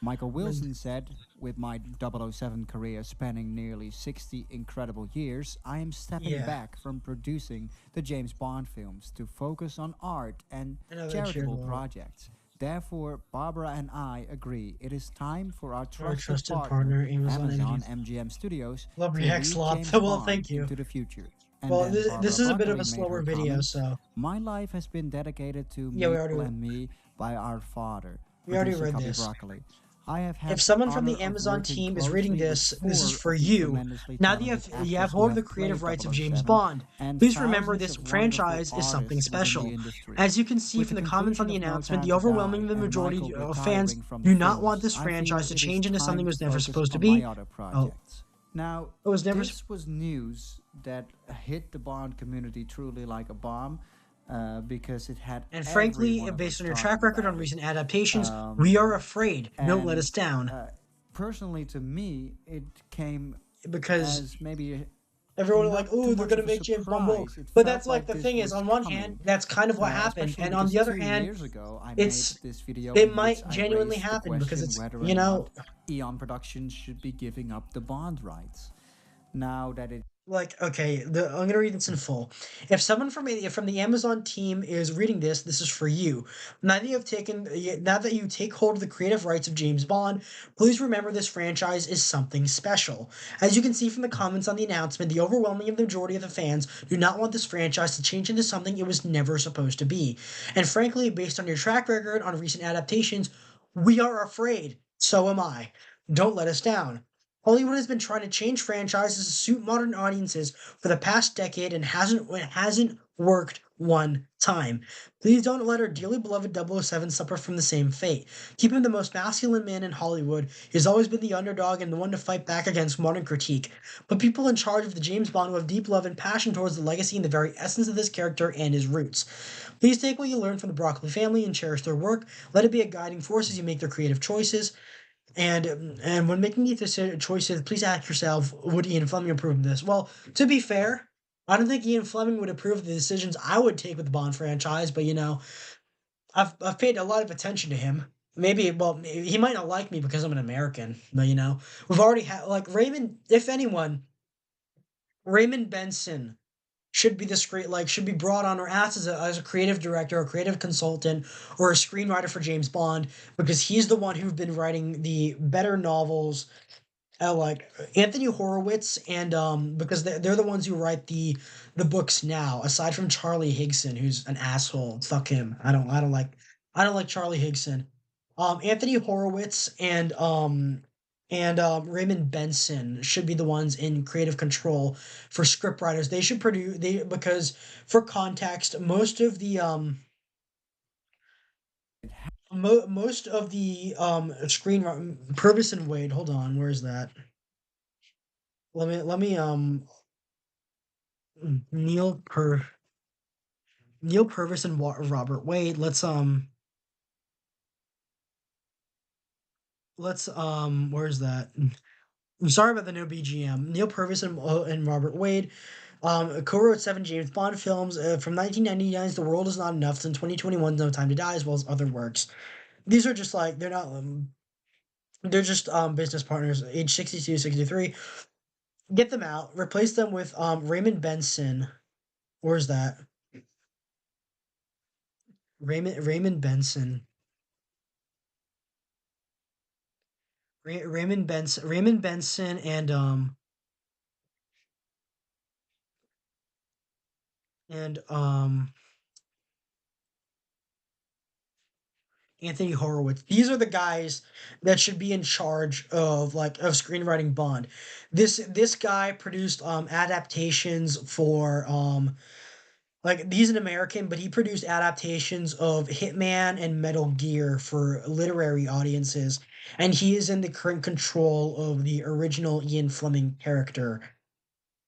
Michael Wilson said, "With my 007 career spanning nearly 60 incredible years, I am stepping back from producing the James Bond films to focus on art and charitable projects. Therefore, Barbara and I agree it is time for our trusted partner, Amazon MGM Studios, Love to react lead slop. James Well, Bond thank you. into the future." And Well, then this Barbara is a bit of Broccoli a made slower her video, comment, so "My life has been dedicated to yeah, Michael and me by our father." We already producer read Copy this. Broccoli. I have had If someone the from the honor of Amazon working team is reading closely this, with this is four for of the you. tremendously Now that talented you have actors hold of who the creative played rights of James 007, Bond, and please remember thousands this of franchise wonderful is something artists within special. the industry. As you can see With from the the comments on the conclusion of No announcement, Time the to Die overwhelming and majority Michael of fans retiring from do the not want films, this I franchise to feel it is change into something time it was to never focus supposed to on be. my other projects. Now, It was never. this was news that hit the Bond community truly like a bomb, because it had And frankly, every one of based us on your talking track record on about it. recent adaptations, we are afraid. Don't let And us down. personally, to me, it came Because as maybe everyone was not like, too "Oh, they're much gonna of a make James Bond more." surprise. It But felt that's like like the this thing is, was on one coming, hand, that's kind of what happened, especially and on because the other 2 hand, years ago I it's made this video it in might which I genuinely raised the happen because question it's whether or you know not Eon Productions should be giving up the Bond rights. Now that it like okay, I'm gonna read this in full. If someone from the Amazon team is reading this, this is for you. Now that you take hold of the creative rights of James Bond, please remember this franchise is something special. As you can see from the comments on the announcement, the overwhelming majority of the fans do not want this franchise to change into something it was never supposed to be. And frankly, based on your track record on recent adaptations, we are afraid. So am I. Don't let us down. Hollywood has been trying to change franchises to suit modern audiences for the past decade and hasn't worked one time. Please don't let our dearly beloved 007 suffer from the same fate. Keep him the most masculine man in Hollywood. He's always been the underdog and the one to fight back against modern critique. But people in charge of the James Bond who have deep love and passion towards the legacy and the very essence of this character and his roots. Please take what you learned from the Broccoli family and cherish their work. Let it be a guiding force as you make their creative choices. And when making these choices, please ask yourself, would Ian Fleming approve of this? Well, to be fair, I don't think Ian Fleming would approve of the decisions I would take with the Bond franchise, but I've paid a lot of attention to him. Maybe, well, he might not like me because I'm an American, but we've already had like Raymond. If anyone, Raymond Benson should be the screen like should be brought on or asked as a creative director or creative consultant or a screenwriter for James Bond because he's the one who's been writing the better novels, like Anthony Horowitz and because they're the ones who write the books now, aside from Charlie Higson, who's an asshole. Fuck him. I don't like Charlie Higson. Anthony Horowitz and Raymond Benson should be the ones in creative control for script writers. They should produce they because for context, most of the screen Purvis and Wade. Hold on, where is that? Let me Neil Per Neil Purvis and Robert Wade. Let's where's that? I'm sorry about the no BGM. Neil Purvis and Robert Wade co-wrote 7 James Bond films from 1999's The World Is Not Enough and 2021's No Time to Die, as well as other works. These are just like they're just business partners, age 62, 63. Get them out, replace them with Raymond Benson. Where's that? Raymond Benson. Raymond Benson and Anthony Horowitz. These are the guys that should be in charge of screenwriting Bond. This guy produced adaptations for like he's an American, but he produced adaptations of Hitman and Metal Gear for literary audiences, and he is in the current control of the original Ian Fleming character.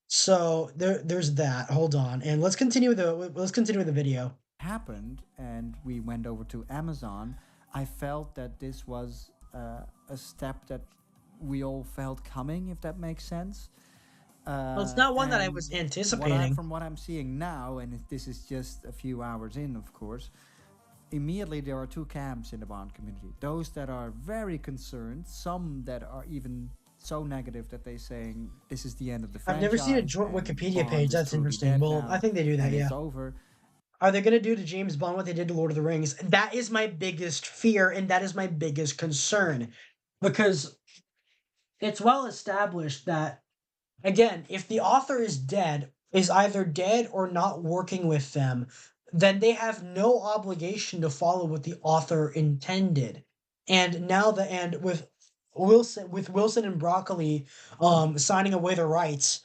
So there's that. Hold on, and let's continue with the video. happened and we went over to Amazon, I felt that this was a step that we all felt coming, if that makes sense. Well, it's not one that I was And anticipating. from what I'm seeing now, and this is just a few hours in, of course, immediately there are two camps in the Bond community. Those that are very concerned, some that are even so negative that they're saying this is the end of the I've never seen a franchise joint and Wikipedia Bond page. is That's truly interesting. dead Well, I now think they do that, and yeah. it's over. Are they going to do to James Bond what they did to Lord of the Rings? That is my biggest fear, and that is my biggest concern. Because it's well established that, again, if the author is either dead or not working with them, then they have no obligation to follow what the author intended. And now with Wilson and Broccoli signing away the rights,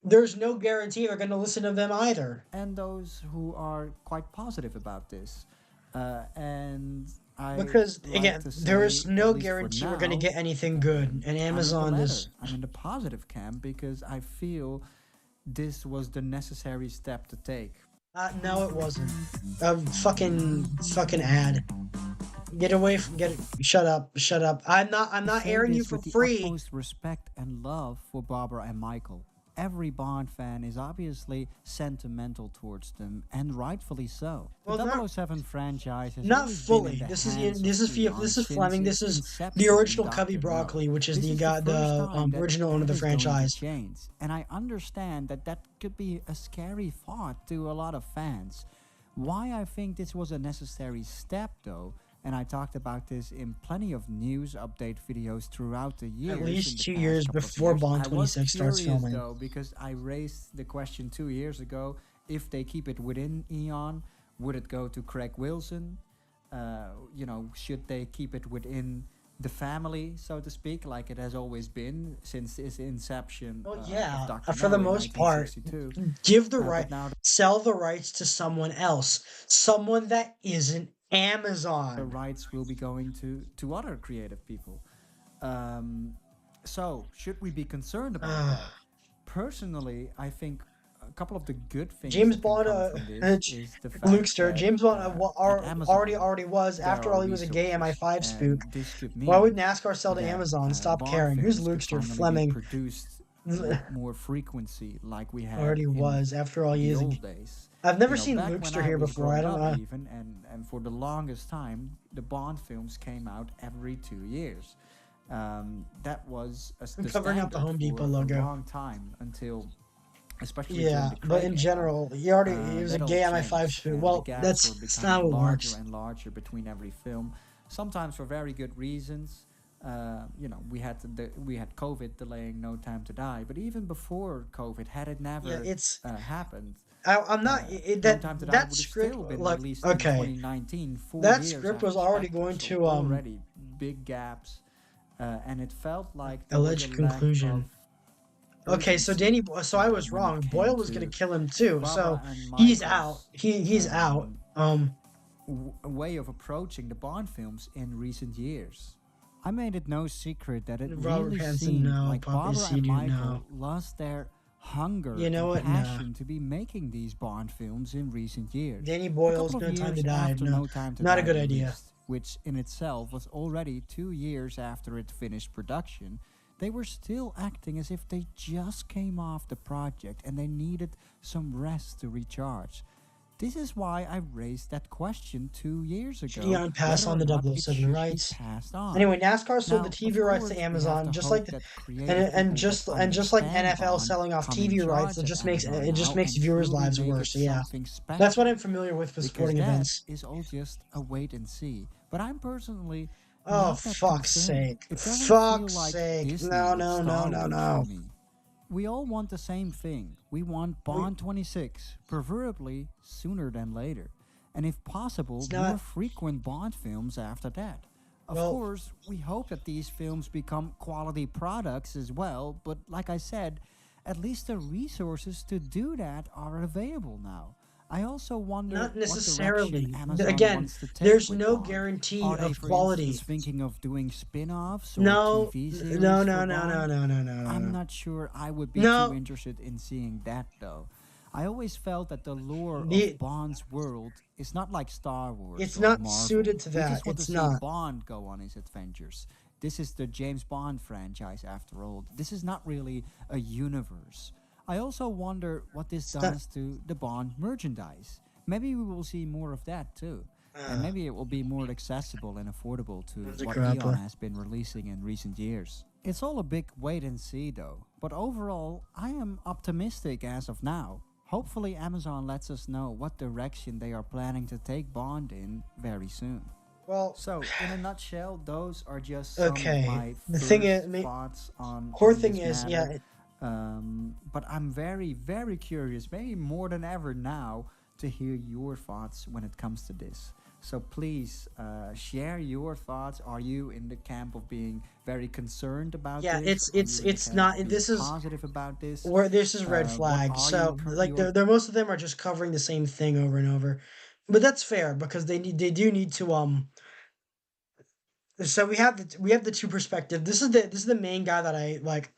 there's no guarantee they're going to listen to them either. And those who are quite positive about this. And I Because like again, to there say, is at no least for guarantee we're going to now, get anything good, and I'm in the Amazon latter. is. I'm in the positive camp because I feel this was the necessary step to take. No, it wasn't. Fucking ad. Get away from get. Shut up. Shut up. I'm I not say airing you this for with the free. utmost respect and love for Barbara and Michael. Every Bond fan is obviously sentimental towards them, and rightfully so. Well, The not 007 franchise has not always been in fully. the This is hands this of is Eon this is since Fleming. This its is the inception in original Cubby Doctor No. Broccoli, which is This the is the guy, first the time that original owner of that the is going to franchise. change, and I understand that that could be a scary thought to a lot of fans. Why I think this was a necessary step, though, and I talked about this in plenty of news update videos throughout the years. At in least the 2 years past couple of before years. Bond I was 26 starts curious filming. though because I raised the question 2 years ago: if they keep it within Eon, would it go to Craig Wilson? Should they keep it within the family, so to speak, like it has always been since its inception Well, of yeah, Doctor for the No in most part, 1962? give the But right, now sell the rights to someone else, someone that isn't the Amazon. rights will be going to other creative people. Um, so, should we be concerned about that? Personally, I think a couple of the good things James that can Bond, come from this is the fact Lukester. that James Bond at already Amazon already was. there After are all, he was a gay resources, MI5 spook. and this could Why would mean NASCAR sell to that Amazon? Stop Bond caring. Who's films could Lukester? finally be Fleming. produced with more frequency like we had Already in was after all the years. old days. I've You never know, seen back when Mookster I here was before. I growing don't up, know. even, and for the longest time, the Bond films came out every 2 years. That was I'm the covering out the standard Home Depot for a logo. long time until, especially during Yeah, the but Craig in era, general, he already he was a that all gay MI5 changed, spoon. and the Well, gaps were that's not becoming how it larger works. and larger between every film. Sometimes for very good reasons. You know, we had COVID delaying No Time to Die, but even before COVID, had it Yeah, never it's happened, I'm not No that Time to Die that would have script still been like released in okay, 2019, four that years script was after already Spectre. going So to already big gaps, and it felt like there was a alleged lack of conclusion. Okay, so urgency So I was when it wrong. came Boyle was gonna to kill him too. So Barbara and he's out. Michael's He's out. way of approaching the Bond films in recent years. I made it no secret that it Robert really Pattinson, seemed no. like Papa Barbara and Sidu, Michael no. lost their hunger You know and what? Nah. passion to be making these Bond films in recent years. Danny A Boyle's couple of No Time to years Die. after No, No Time to not a Die good idea. released, which in itself was already 2 years after it finished production, they were still acting as if they just came off the project and they needed some rest to recharge. This is why I raised that question 2 years Should ago Eon pass whether on or the not double oh it 007 should be rights? passed on. Anyway, NASCAR sold the Now, TV of rights to course, we have Amazon, to just like hope that creative and people that just like understand NFL Bond selling off come in TV rights, charge at Amazon it just now makes and viewers' truly lives make worse. it Yeah, something that's what special, I'm familiar with because sporting that events. is all just a wait and see. But I'm personally Oh, not that fuck's concerned. sake! It doesn't feel Fuck's like sake! Disney No, with no, no, Star no, Wars for no. me. We all want the same thing. We want We, Bond 26, preferably sooner than later. And if possible, it's more not. frequent Bond films after that. Of Well, course, we hope that these films become quality products as well, but like I said, at least the resources to do that are available now. I also wonder not what direction necessarily. Amazon Again, wants to take there's with no Bond. guarantee Are they, of for instance, quality. thinking of doing spin offs or No, TV no, series for no, no, no, Bond? no, no, no, no, I'm no. not sure I would be too No, interested in seeing that though. I always felt that the lore of the Bond's world is not like Star Wars it's or not Marvel. suited to We that. just want to It's see not. Bond go on his adventures. This is the James Bond franchise after all. This is not really a universe. I also wonder what this It's not. does to the Bond merchandise. Maybe we will see more of that too. And Uh, maybe it will be more accessible and affordable to that's a what Eon crapper. has been releasing in recent years. It's all a big wait and see though, but overall, I am optimistic as of now. Hopefully, Amazon lets us know what direction they are planning to take Bond in very soon. Well, So, in a nutshell, those are just some of okay. my The thing is, first thoughts core on thing this is, yeah, matter. But I'm very, very curious, maybe more than ever now, to hear your thoughts when it comes to this. So please share your thoughts. Are you in the camp of being very concerned about yeah. this? Are you in the It's camp not. of being This is positive about this? where this is red What flag. are So like your they're most of them are just covering the same thing over and over, but that's fair because they do need to So we have the two perspective. This is the main guy that I like.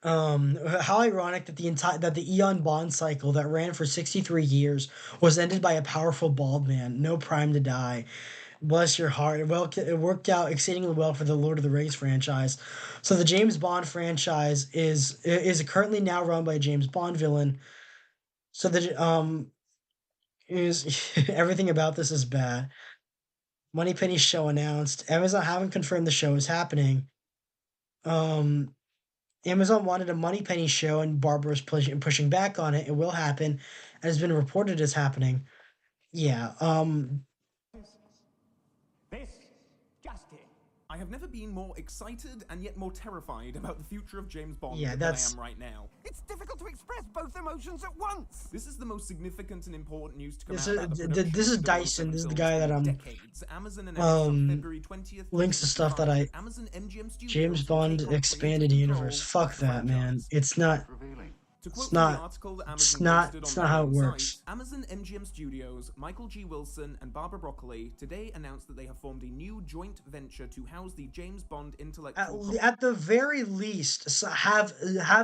How ironic that the Eon Bond cycle that ran for 63 years was ended by a powerful bald man, no prime to die. Bless your heart. Well, it worked out exceedingly well for the Lord of the Rings franchise. So the James Bond franchise is currently now run by a James Bond villain. So the is everything about this is bad. Moneypenny show announced. Amazon haven't confirmed the show is happening. Um, Amazon wanted a Moneypenny show, and Barbara's pushing back on it. It will happen, and has been reported as happening. Yeah. I have never been more excited and yet more terrified about the future of James Bond Yeah. than I That's am right now. It's difficult to express both emotions at once. This is the most significant and important news to come this out is about the this is production of Dyson. 007 This is the films guy that in decades. Amazon announced on um February 20th, links to stuff that I 2025 Amazon MGM James Studios will Bond take on expanded creative universe. control Fuck of the that, man. franchise. It's not. To It's quote from the not. article that It's Amazon not. posted It's on not their how it own works. site, Amazon MGM Studios, Michael G. Wilson, and Barbara Broccoli today announced that they have formed a new joint venture to house the James Bond intellectual property. At the very least, have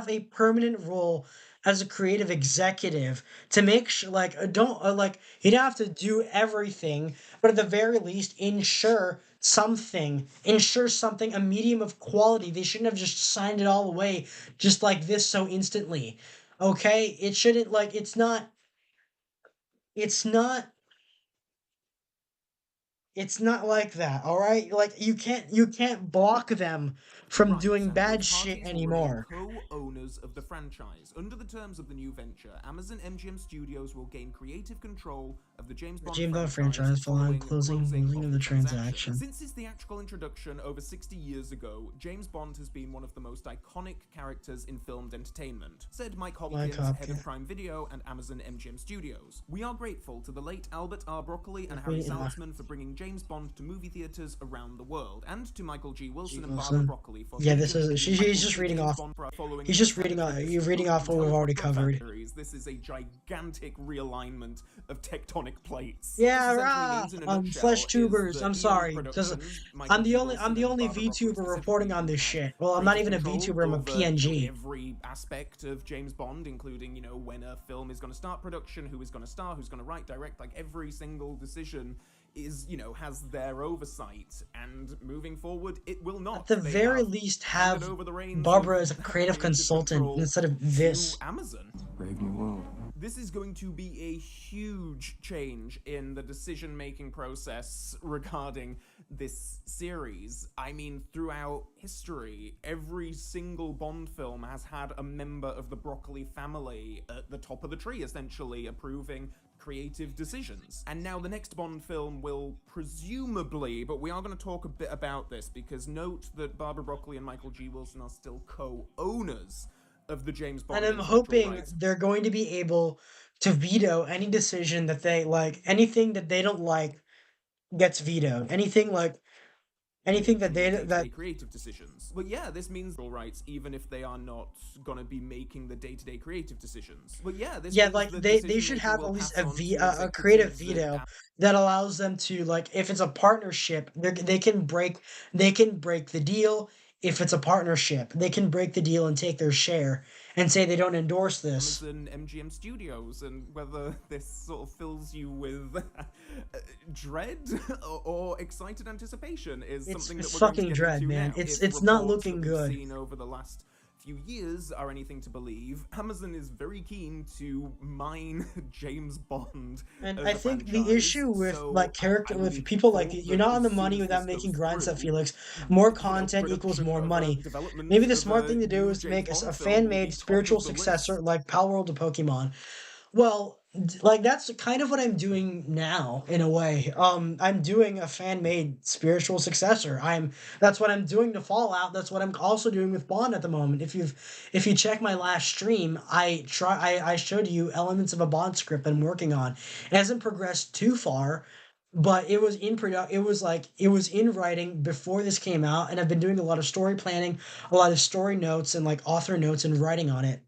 a permanent role as a creative executive to make sure, like, don't like you don't have to do everything, but at the very least, ensure something, ensure something, a medium of quality. They shouldn't have just signed it all away just like this so instantly. Okay? It shouldn't like it's not it's not like that, all right? Like you can't block them from Right, doing and bad both shit parties will remain anymore. co-owners of the franchise. Under the terms of the new venture, Amazon MGM Studios will gain creative control of the James The Bond James Bond franchise franchise following following closing of of the the transaction. transaction. Since his theatrical introduction over 60 years ago, James Bond has been one of the most iconic characters in filmed entertainment, said Mike Hopkins, head of Prime Video and Amazon MGM Studios. We are grateful to the late Albert R. Broccoli and Harry Saltzman for bringing James Bond to movie theaters around the world, and to Michael G. Wilson and Barbara Broccoli for Yeah, this faithfully is bringing Michael he's just to reading James off. Bond following He's the just reading off. Titanic You're reading book off what we've already covered. series. This is a gigantic realignment of tectonic plates. Yeah, This essentially rah! means in a nutshell flesh is tubers. that I'm Eon sorry, because Productions, Michael I'm G. the only Wilson and Barbara Broccoli VTuber reporting on specifically, this who shit. had Well, I'm not creative even a control VTuber. I'm a over, PNG. every aspect of James Bond, including, when a film is going to start production, who is going to star, who's going to write, direct, like every single decision is, has their oversight, and moving forward, it will not. At the They very have least, handed have over the reins Barbara of as a creative creative consultant control instead of this. to Amazon. Brave new world. This is going to be a huge change in the decision-making process regarding this series. I mean, throughout history, every single Bond film has had a member of the Broccoli family at the top of the tree, essentially approving creative decisions. And now the next Bond film will presumably, but we are going to talk a bit about this, because note that Barbara Broccoli and Michael G. Wilson are still co-owners of the James Bond. And I'm intellectual hoping rights. they're going to be able to veto any decision that they like. Anything that they don't like gets vetoed. Anything that they day-to-day creative decisions. But yeah, this means all rights, even if they are not gonna be making the day-to-day creative decisions. But yeah, this means like the they should decision-making have will at least pass a on v to a creative executives veto at that allows them to, like, if it's a partnership, they can break the deal. If it's a partnership, they can break the deal and take their share and say they don't endorse this. Amazon MGM Studios, and whether this sort of fills you with dread or excited anticipation is something that It's we're going to fucking get dread, into man. now. It's If not reports looking that we've good. seen over the last few years are anything to believe, Amazon is very keen to mine James Bond. And as I a think the franchise, issue with so like I would with people like hope you're that not on as the soon money as without this making goes grind stuff, through, Felix. More content equals production more of money. development Maybe the of smart thing to do new is make James a Bond film will be fan-made top spiritual of the successor list. like Power World of Pokemon. Well, like that's kind of what I'm doing now in a way. I'm doing a fan-made spiritual successor. That's what I'm doing to Fallout. That's what I'm also doing with Bond at the moment. If you check my last stream, I showed you elements of a Bond script I'm working on. It hasn't progressed too far, but it was it was in writing before this came out, and I've been doing a lot of story planning, a lot of story notes and like author notes and writing on it.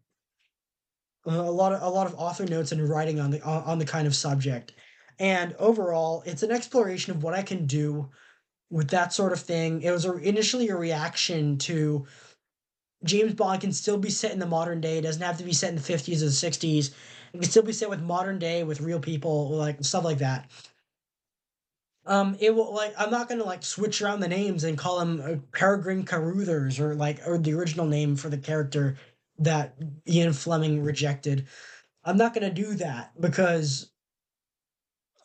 A lot of author notes and writing on the kind of subject. And overall, it's an exploration of what I can do with that sort of thing. It was initially a reaction to James Bond can still be set in the modern day. It doesn't have to be set in the 50s or the 60s. It can still be set with modern day with real people, like stuff like that. It will I'm not gonna like switch around the names and call him Peregrine Caruthers or the original name for the character that Ian Fleming rejected. I'm not gonna do that because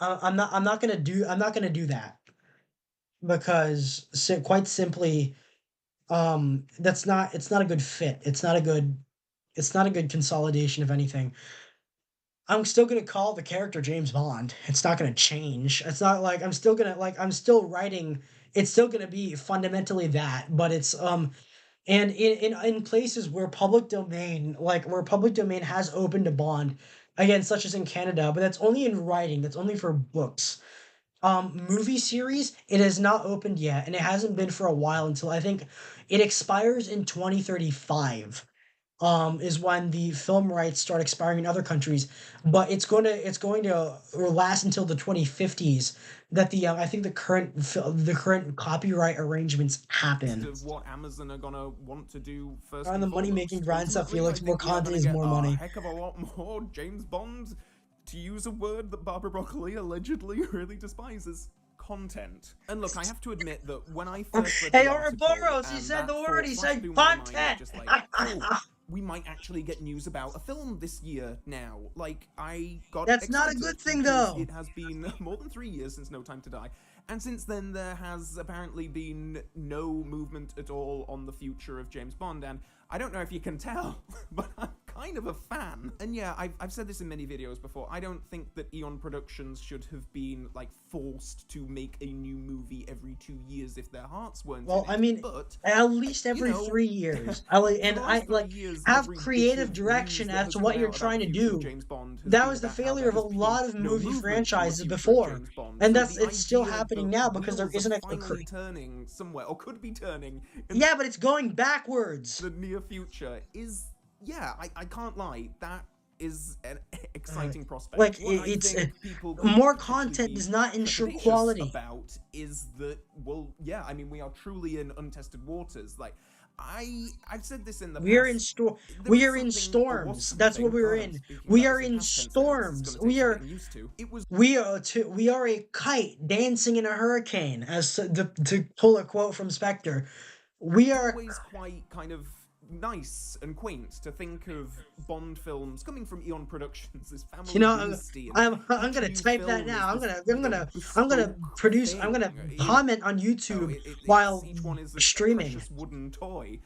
I'm not gonna do that because quite simply, it's not a good fit. It's not a good consolidation of anything. I'm still gonna call the character James Bond. It's not gonna change. It's not like I'm still writing. It's still gonna be fundamentally that, but it's and in places where where public domain has opened to Bond, again, such as in Canada, but that's only in writing. That's only for books. Movie series, it has not opened yet, and it hasn't been for a while until I think it expires in 2035. Is when the film rights start expiring in other countries, but it's going to last until the 2050s that I think the current copyright arrangements happen. Of what Amazon are gonna want to do first. On the money-making grind stuff, Ultimately, Felix, I more think we are content gonna is get more a money. heck of a lot more James Bond, to use a word that Barbara Broccoli allegedly really despises. content. And look, I have to admit that when I first read Hey, the article, Ouroboros, he and said that the word, thought he flashed said through my mind of content! just like, oh, we might actually get news about a film this year now. Like, I got That's not a excited good thing, because though. it has been more than 3 years since No Time to Die. And since then, there has apparently been no movement at all on the future of James Bond. And I don't know if you can tell, but I'm kind of a fan. And yeah, I've said this in many videos before. I don't think that Eon Productions should have been, like, forced to make a new movie every 2 years if their hearts weren't Well, in it. I mean, but at least every you know, 3 years. for the last 3 Like years, have every bit creative of direction news that as has to come what you're out about trying the to future of do. James Bond has That been was the about how failure there of a has been lot of no movie movement on the franchises future of before. James Bond. And So that's the it's still idea happening that now because there wheels isn't are a finally turning somewhere, or could be turning in Yeah, but it's going backwards. the near future is, yeah, I can't lie, that is an exciting prospect. Like, What I it's think people could more potentially content be does not ensure trepidatious quality. about is that, well, yeah, I mean, we are truly in untested waters. Like, I've said this in the We are past. in storm. There We is are in something, or was storms. That's what something, we're God, I'm in. speaking We about are this in past tense now. This is storms. gonna take some getting used to. It was We are a kite dancing in a hurricane, as to pull a quote from Spectre. We are always quite kind of nice and quaint to think of Bond films coming from Eon Productions, this family dynasty. I'm each gonna new type that film now. is this, I'm gonna bespoke produce. thing. I'm gonna You comment on know, YouTube while each one is a streaming. precious wooden toy.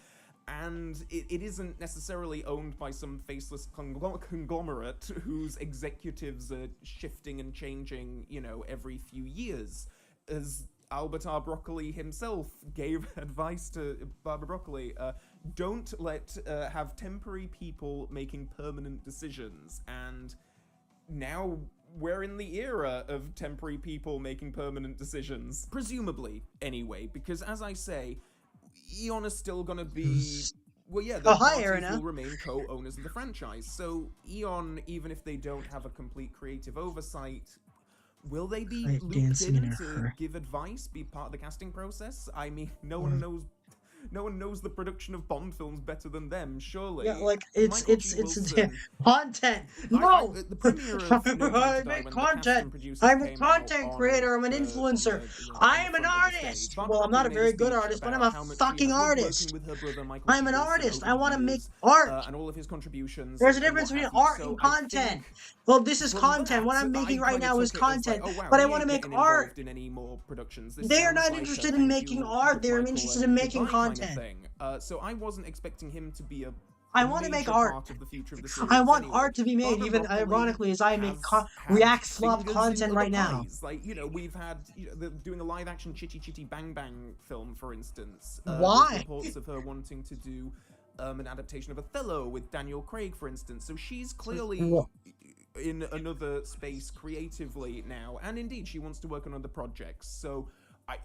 And it isn't necessarily owned by some faceless conglomerate whose executives are shifting and changing, you know, every few years. As Albert R. Broccoli himself gave advice to Barbara Broccoli, don't have temporary people making permanent decisions. And now we're in the era of temporary people making permanent decisions. Presumably, anyway, because as I say, Eon is still gonna be... Well, yeah, the hi, parties Erna. will remain co-owners of the franchise. So Eon, even if they don't have a complete creative oversight, will they be Like looped dancing in in a to give advice, be part of the casting process? I mean, no one knows the production of Bond films better than them, surely. Yeah, like it's Wilson, content. No, the premiere of No Time to Die, I when make the cast and content. producers I'm a came out content on creator. I'm an the- on influencer. the I am an front of the artist. stage, Barbara Well, I'm not a Broccoli very made good speech artist, but I'm about a how much she fucking has loved artist. working with her brother Michael I'm T. an Wilson artist. over I the want to make years, art. and all of his contributions. There's a and difference what between have you. art So and I content. think Well, this is from content. What that, I'm making I right kinda now is took it as like, content. oh, wow, But I he want to ain't make getting art. involved in any more productions. This They are sounds not like a interested in thank making you, art. good They are Michael, interested and in making goodbye kind of content. thing. So I wasn't expecting him to be a I want to make major art. part of the future of the series I want anyway. art to be made, Barbara even Broccoli ironically, as I make has had React Flop fingers in content other right now. pies. Like, you know, we've had doing a live action Chitty Chitty Bang Bang film, for instance. Why? There's reports of her wanting to do an adaptation of Othello with Daniel Craig, for instance. So she's clearly in another space creatively now, and indeed she wants to work on other projects. So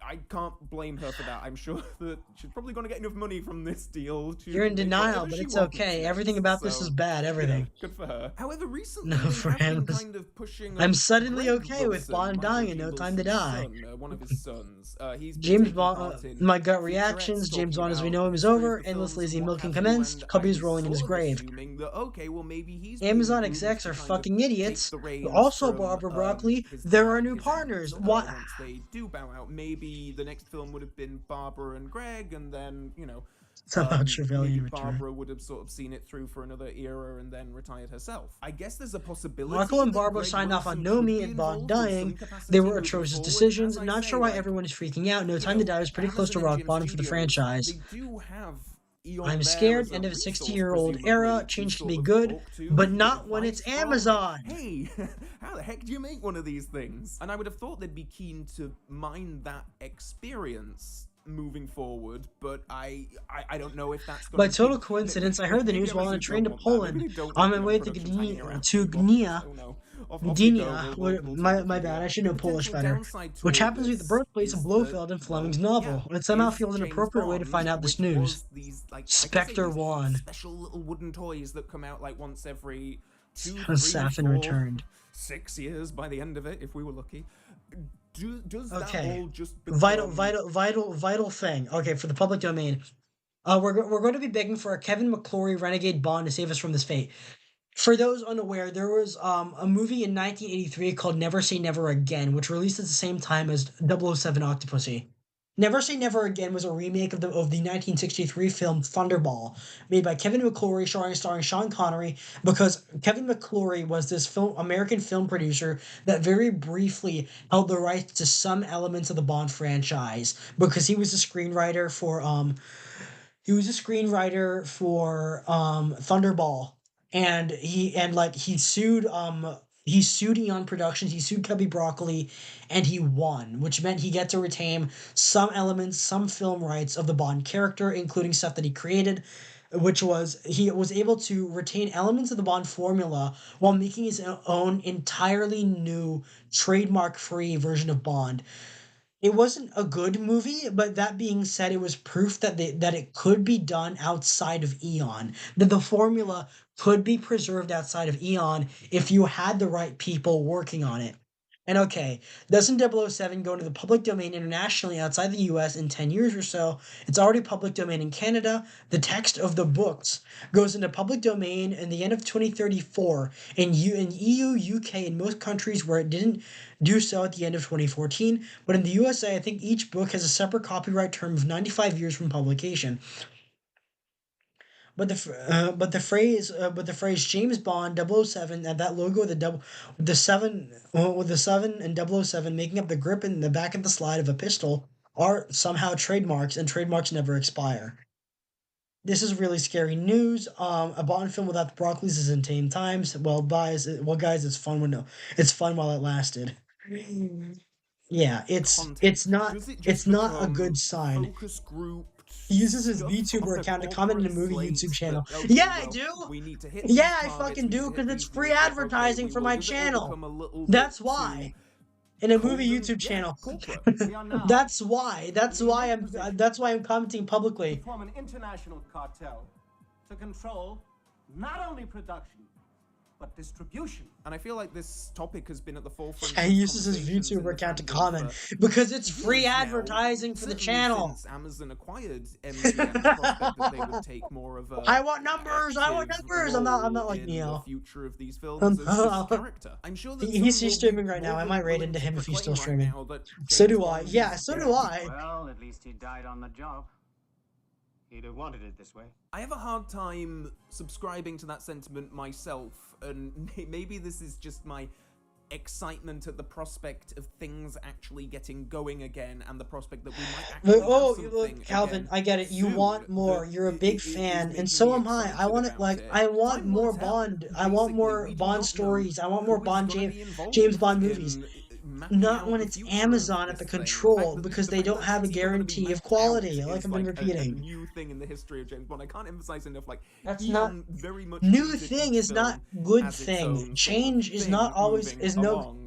I can't blame her for that. I'm sure that she's probably going to get enough money from this deal to You're in make denial, whatever but she it's wants okay. next. Everything about this So, is bad. you know, Everything. good for her. However, recently No, they for have been him. kind of pushing. I'm suddenly Greg okay with Wilson, Bond Michael dying G. in No Time to Wilson's Die. son, one of his sons. He's been James taking Bond, part in my gut featurettes reactions. James talking Bond as we about know him is history of over. the Endless films lazy and what milking have you, commenced. and Cubby's I was rolling in his sort of grave. assuming that, okay, well, maybe he's being Amazon groomed execs to are kind of fucking take idiots. the reins Also, from, Barbara Broccoli, his there dad are and new his partners. aunt, Why? once they do bow out, maybe the next film would have been Barbara and Greg, and then, you know, Somehow maybe Trevelyan returned. Barbara would have sort of seen it through for another era and then retired herself. I guess there's a possibility. Marco and that Barbara Greg signed off on Wilson Nomi could and be Bond involved in some dying. capacity They were moving atrocious forward. decisions. As I Not say, sure why like, everyone is freaking out. No you Time know, to Die was pretty close to Amazon rock and bottom for the Studios, franchise. They do have Eon I'm there scared. as a End of a resource, 60-year-old era. presumably, to Change can sort be of good, talk to, but get not when it's advice from, like, Amazon. hey, how the heck do you make one of these things? And I would have thought they'd be keen to mine that experience moving forwed, but I don't know if that's going By to total coincidence, I heard the news while on a train to Poland on my way to Gdynia. My bad, I should know Polish better. Which happens to be the birthplace of Blofeld and Fleming's novel. It somehow feels an appropriate way to find out this news. Spectre won. Special little wooden toys that come out like once every 2, 3, Safin 4, returned. 6 years by the end of it, if we were lucky. Does Okay. that all just become... Vital thing. Okay, for the public domain. We're going to be begging for a Kevin McClory Renegade Bond to save us from this fate. For those unaware, there was a movie in 1983 called Never Say Never Again, which released at the same time as 007 Octopussy. Never Say Never Again was a remake of the 1963 film Thunderball, made by Kevin McClory, starring Sean Connery, because Kevin McClory was this American film producer that very briefly held the rights to some elements of the Bond franchise because he was a screenwriter for Thunderball, and he sued Eon Productions, he sued Cubby Broccoli, and he won, which meant he got to retain some elements, some film rights of the Bond character, including stuff that he created, which was he was able to retain elements of the Bond formula while making his own entirely new trademark-free version of Bond. It wasn't a good movie, but that being said, it was proof that it could be done outside of Eon. That the formula could be preserved outside of Eon if you had the right people working on it. And okay, doesn't 007 go into the public domain internationally outside the US in 10 years or so? It's already public domain in Canada. The text of the books goes into public domain in the end of 2034 in EU, UK, and most countries where it didn't do so at the end of 2014. But in the USA, I think each book has a separate copyright term of 95 years from publication. But the phrase James Bond 007 and that logo the 7 with the 7 and 007 making up the grip in the back of the slide of a pistol are somehow trademarks, and trademarks never expire. This is really scary news. A Bond film without the Broccoli's is in tame times. Well, guys, it's fun it's fun while it lasted. Yeah, it's not a good sign. Focus group. He uses his VTuber account to comment in a movie YouTube channel. Yeah, I do. Yeah, I fucking do, because it's free advertising for my channel. That's why. In a movie YouTube channel. That's why. That's why I'm commenting publicly. Form an international cartel to control not only production but distribution. And I feel like this topic has been at the forefront. Yeah, he uses his VTuber account to comment because it's free advertising for the channel. Since Amazon acquired MGM, the prospect that they would take more of a I want numbers. I'm not like Neo. The future of these films as character. I'm sure that he's streaming right now. I might raid into him if he's still streaming. So do I. Yeah, so do I. Well, at least he died on the job. He'd have wanted it this way. I have a hard time subscribing to that sentiment myself, and maybe this is just my excitement at the prospect of things actually getting going again, and the prospect that we might actually have something Calvin, again I get it. You soon. want more. You're a big fan, and so am I. I want it. Like, I want more Bond. I want more Bond stories. I want more Bond James Bond movies. Not when it's Amazon at the control, because they don't have a guarantee of quality, like I've been repeating. A new thing in the history of James Bond. I can't emphasize enough, like, that's not very much new thing is not good thing. Change is not always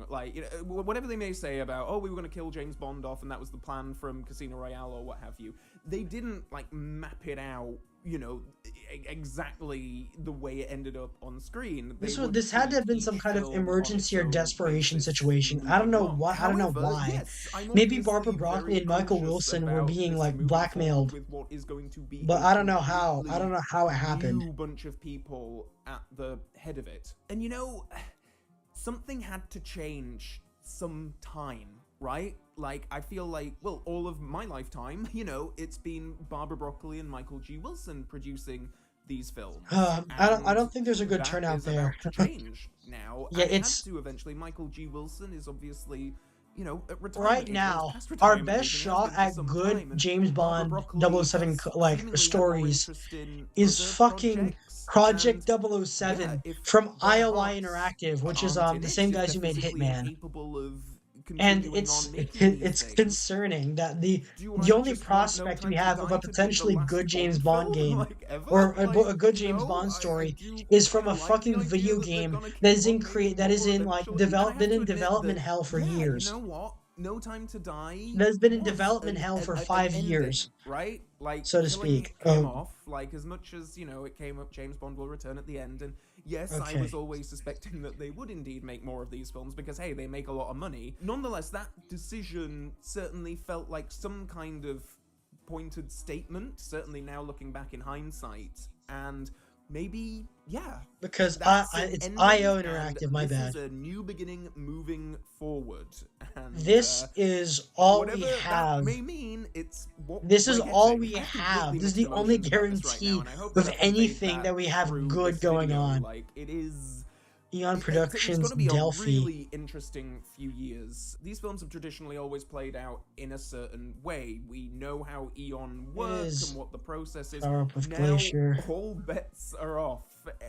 like, you know, whatever they may say about, oh, we were going to kill James Bond off and that was the plan from Casino Royale or what have you, they didn't like map it out, you know, exactly the way it ended up on screen. This had to have been some kind of emergency or desperation situation. I don't know why. Yes, maybe Barbara Broccoli and Michael Wilson were being like blackmailed, but I don't know how. I don't know how it happened. New bunch of people at the head of it, and you know, something had to change sometime, right? Like, I feel like, well, all of my lifetime, you know, it's been Barbara Broccoli and Michael G. Wilson producing these films. I don't think there's a good turnout there. About to change now. Yeah, it's to eventually. Michael G. Wilson is obviously, you know, at right now, our best shot at good James Bond 007 like stories is fucking Project 007 from IOI Interactive, which is the same guys who made Hitman. And it's concerning that the only prospect we have of a potentially good James Bond game or a good James Bond story is from a fucking video game that is in development hell for years. You know what? No Time to Die. That has been in development hell for 5 years, right? Like, so to speak. Came off, like, as much as, you know, it came up, James Bond will return at the end, and yes, I was always suspecting that they would indeed make more of these films because, hey, they make a lot of money. Nonetheless, that decision certainly felt like some kind of pointed statement, certainly now looking back in hindsight, and maybe, yeah. Because That's an it's ending, IO and Interactive, my this bad. is a new beginning moving forward. And This is all we whatever that have. may mean, it's what This is we're all getting. we I have have. completely This is mixed the only emotions about this right now, guarantee and I hope of that I've conveyed anything that that we have through good this going video. on. Like, it is... Eon It's Productions, going to be a Delphi. really interesting few years. These films have traditionally always played out in a certain way. We know how Eon works and what the process is. Power Up with Now, Glacier. all bets are off.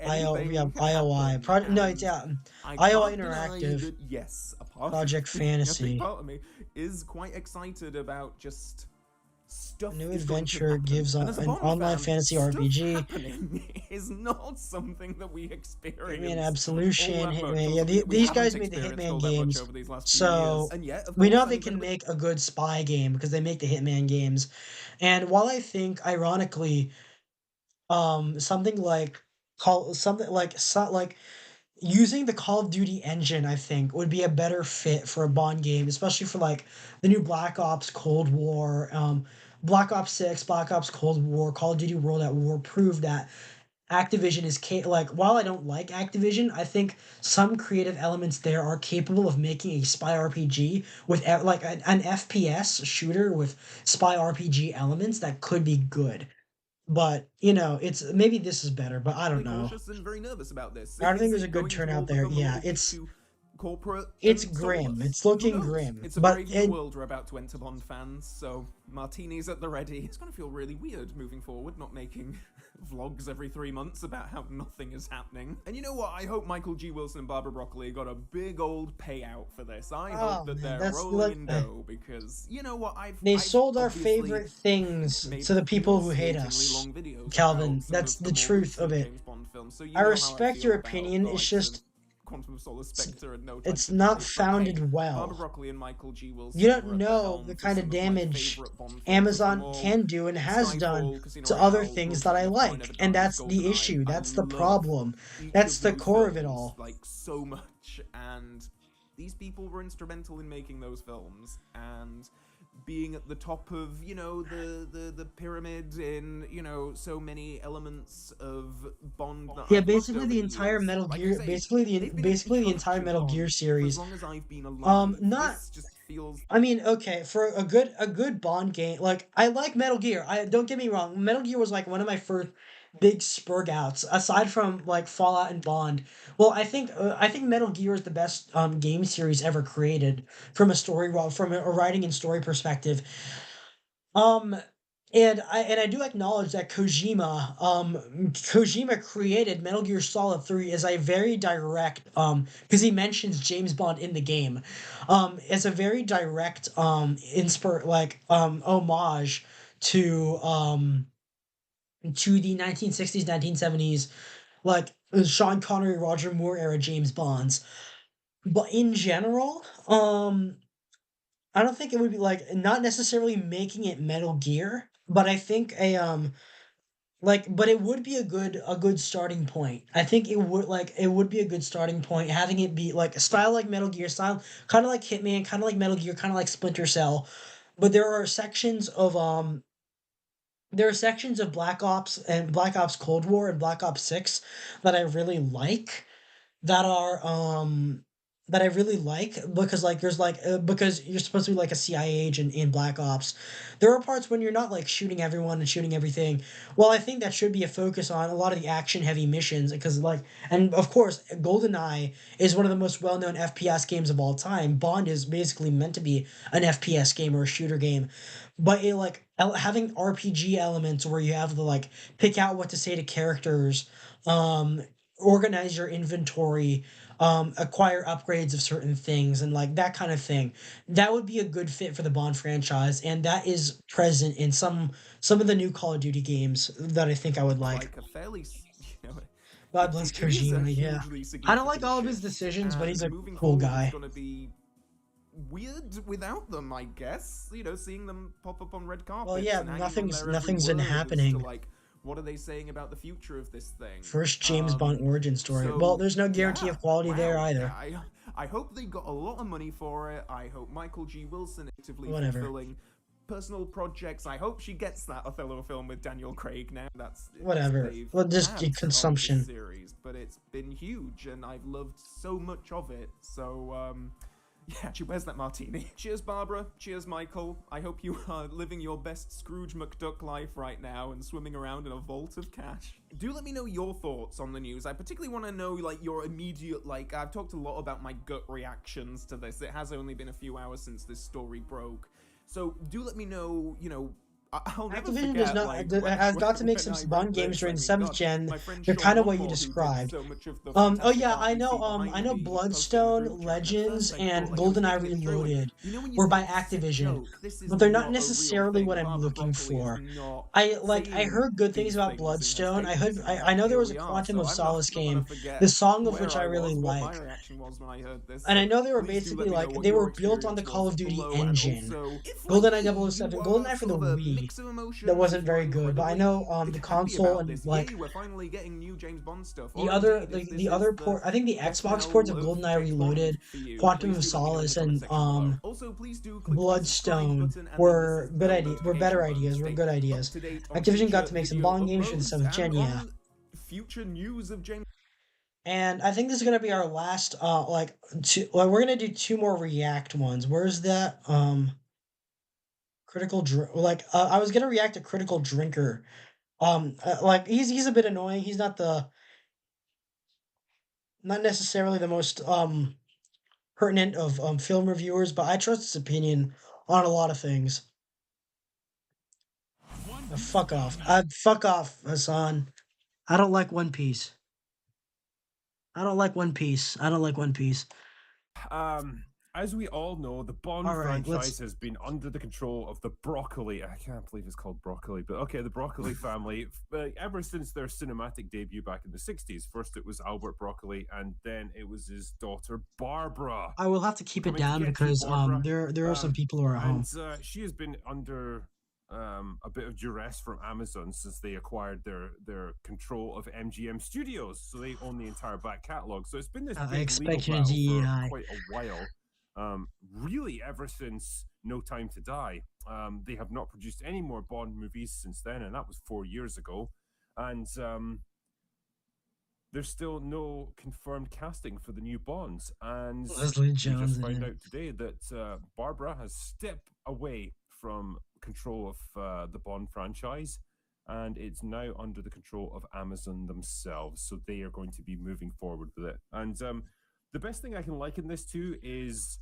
IOI. Happen, Project, no, it's I IOI can't deny Interactive. that, yes, a part Project of me, a big Fantasy. part of me is quite excited about just stuff. New is going to Adventure happen. gives And as a an Bond online fan, fantasy stuff RPG. happening is not something that we experience. Hitman Absolution, all that much, Hitman. or Yeah, something that we these haven't guys made the experienced Hitman all that much games, over these last few so years. And yet, of we know course, they I'm can gonna- make a good spy game because they make the Hitman games. And while I think, ironically, something like using the Call of Duty engine, I think, would be a better fit for a Bond game, especially for like the new Black Ops Cold War, Black Ops 6, Black Ops Cold War, Call of Duty World at War proved that Activision is like, while I don't like Activision, I think some creative elements there are capable of making a spy RPG with like an FPS shooter with spy RPG elements that could be good. But it's maybe this is better, but I don't know. cautious and very nervous about this. I don't think Is there's it a good going to turnout all there. become a Yeah, little bit it's too corporate. it's and grim. soulless? It's looking Who knows? grim. It's a But brave new world we're about to enter, Bond fans. So martinis at the ready. It's gonna feel really weird moving forward, not making vlogs every 3 months about how nothing is happening. And you know what? I hope Michael G. Wilson and Barbara Broccoli got a big old payout for this. I hope that man, they're that's rolling like in dough, because you know what? they I've sold our obviously favorite things made to the people who hate nauseatingly us. long videos Calvin, about some that's of the more truth of recent it. James Bond films, so you I know how respect feel your about opinion. the It's likes just of Quantum of Solace, Spectre, and No Time it's to not Die. But, founded hey, well. Barbara Broccoli and Michael G. Wilson You were don't at the know helm the for kind some of my damage favorite Bond films of Amazon them all. can do and has Skyfall, done Casino to other Royale, things that I Goldeneye, like, Never and Dies, that's the GoldenEye. issue. I That's the love problem. each That's of the those core of it films, all. like, so much, and these people were instrumental in making those films, and being at the top of, the pyramid in, so many elements of Bond that Yeah, I've loved basically over the the entire years. Metal Like I Gear, say, basically they've been the in entire charge Metal of Gear Bond series. for as long as I've been alive. Not. This just feels... I mean, okay, for a good Bond game, like I like Metal Gear. I don't get me wrong, Metal Gear was like one of my first big spurgouts aside from like Fallout and Bond. Well, I think Metal Gear is the best game series ever created from from a writing and story perspective. Um, and I do acknowledge that Kojima created Metal Gear Solid 3 as a very direct because he mentions James Bond in the game, as a very direct homage to the 1960s 1970s like Sean Connery, Roger Moore era James Bonds. But in general, I don't think it would be like not necessarily making it Metal Gear, but I think but it would be a good starting point. I think it would be a good starting point having it be like a style like Metal Gear style, kind of like Hitman, kind of like Metal Gear, kind of like Splinter Cell. But there are sections of Black Ops and Black Ops Cold War and Black Ops 6 that I really like that are that I really like because because you're supposed to be like a CIA agent in Black Ops. There are parts when you're not like shooting everyone and shooting everything. Well, I think that should be a focus on a lot of the action heavy missions because and of course GoldenEye is one of the most well-known FPS games of all time. Bond is basically meant to be an FPS game or a shooter game. But having RPG elements where you have to like pick out what to say to characters, um organize your inventory, acquire upgrades of certain things, and like that kind of thing. That would be a good fit for the Bond franchise, and that is present in some of the new Call of Duty games that I think I would like. a fairly, God bless it is a Kojima, yeah. hugely I don't like all of his significant decisions, but shift, he's a and moving cool forward, guy. It's gonna be weird without them, I guess. Seeing them pop up on red carpets. Well, yeah, and hanging on nothing's their every nothing's been word as to, happening. like, what are they saying about the future of this thing? First James Bond origin story. Well, there's no guarantee of quality there either. I hope they got a lot of money for it. I hope Michael G. Wilson actively Whatever. fulfilling personal projects. I hope she gets that Othello film with Daniel Craig now. That's Whatever. they've Well, just had on consumption. this series, but it's been huge, and I've loved so much of it. So, yeah, actually, where's that martini? Cheers, Barbara. Cheers, Michael. I hope you are living your best Scrooge McDuck life right now and swimming around in a vault of cash. Do let me know your thoughts on the news. I particularly want to know, like, your immediate, like, I've talked a lot about my gut reactions to this. It has only been a few hours since this story broke. So do let me know, you know, I'll never Activision forget, does not like, has got to make when some I Bond wrote games this, during I the mean, 7th God, gen. my friend They're Sean kind of what you Monmore, who did described. so much of the Oh fantastic yeah, art I you see know. behind I know me, posted in the Bloodstone, group chat, and at Legends, first I and thought, like, I was GoldenEye reading it through, and Reloaded you know when you were say by it's a Activision, joke, this is but they're not not a real necessarily thing. what I'm Barbara looking Broccoli is for. not I saying heard good things these about things in her Bloodstone. statements, and I know there here was a we are. Quantum So of I'm not Solace gonna game, forget the song of where which I I really was, what my like. reaction was when I heard this. And I So know they were please do let basically me know like what they your were built on the experience Call was of Duty below, and engine. also if, like GoldenEye me, 007, you are GoldenEye for the sort of a Wii. mix of emotions, That wasn't if you are very good, but I incredibly know the happy console about and this, like yay, we're finally getting new James Bond stuff, the or other indeed if this the is other the port. I think the death Xbox ports knell of of GoldenEye James Bond Reloaded, for you, Quantum please of do let me know in the Solace, comment and section below. Also, please do click the subscribe Bloodstone button, and then this is bell were notification better button to ideas. Were stay good up ideas. to date on Activision got future to make some video Bond games for the uploads 7th and gen, yeah. on future news of James. And I think this is gonna be our last we're gonna do two more React ones. Where's that critical drink? I was gonna react to Critical Drinker. Like he's a bit annoying. He's not necessarily the most pertinent of film reviewers, but I trust his opinion on a lot of things. Fuck off. Fuck off, Hassan. I don't like One Piece. I don't like One Piece. I don't like One Piece. As we all know, the Bond All right, franchise has been under the control of the Broccoli. I can't believe it's called Broccoli, but okay, the Broccoli family ever since their cinematic debut back in the 60s. First, it was Albert Broccoli, and then it was his daughter Barbara. I will have to keep it Coming to down get you, because Barbara. there are some people who are at home. And she has been under a bit of duress from Amazon since they acquired their control of MGM Studios, so they own the entire back catalog. So it's been this I big expect legal you to battle DEI. for quite a while. Really, ever since No Time to Die, they have not produced any more Bond movies since then, and that was 4 years ago. And there's still no confirmed casting for the new Bonds. And Leslie we Jones. just found out today that Barbara has stepped away from control of the Bond franchise, and it's now under the control of Amazon themselves. So they are going to be moving forward with it. And the best thing I can liken this to is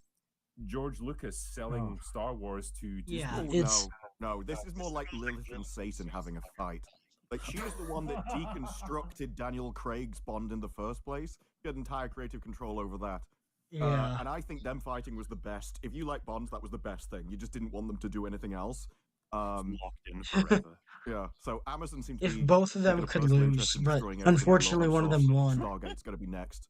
George Lucas selling Star Wars to Disney. Yeah, Oh, it's no, this is more like Lilith and Satan having a fight. Like, she was the one that deconstructed Daniel Craig's Bond in the first place. She had entire creative control over that. yeah. And I think them fighting was the best. If you like Bonds, that was the best thing. You just didn't want them to do anything else. Locked in forever. Yeah, so Amazon seems to If be both of them taking a could personal lose, interest in but destroying everything unfortunately below one of themselves. them won. Stargate's got to be next.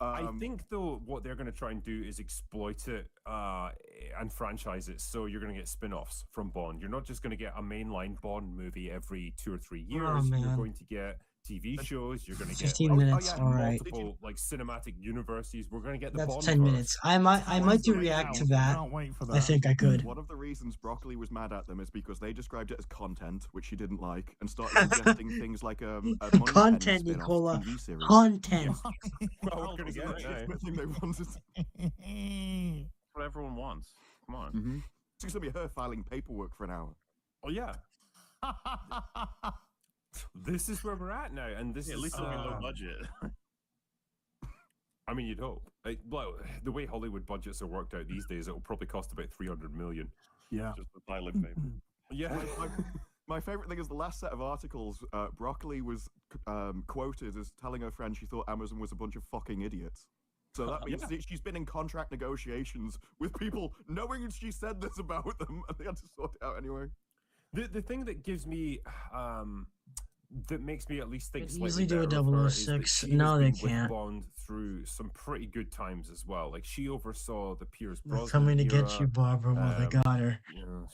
I think, though, what they're going to try and do is exploit it and franchise it. So you're going to get spin-offs from Bond. You're not just going to get a mainline Bond movie every 2 or 3 years. Oh, man. You're going to get TV shows. You're going to get 15 minutes, all right. multiple like cinematic universes. We're going to get the That's Bond 10 minutes. I might do react to that. Can't wait for that. I think I could. One of the reasons Broccoli was mad at them is because they described it as content, which she didn't like, and started suggesting things like a Moneypenny Content, spin-off Nicola. TV series. Content. Well, we're going to get it now. The thing they wanted. What everyone wants. Come on. Mm-hmm. It's going to be her filing paperwork for an hour. Oh yeah. This is where we're at now, and this Yeah, at is least it'll be low budget. I mean, you'd hope. Well, the way Hollywood budgets are worked out these days, it will probably cost about 300 million. Yeah. Just the pilot name. Yeah. My favorite thing is the last set of articles. Broccoli was quoted as telling her friend she thought Amazon was a bunch of fucking idiots. So that means that she's been in contract negotiations with people knowing she said this about them, and they had to sort it out anyway. The thing that gives me that makes me at least think Could slightly easily do a better of her is that 006. she No, has they been with can't. Bond through some pretty good times as well. Like she oversaw the Pierce They're Brosnan coming to era, get you, Barbara. Well, they got her. the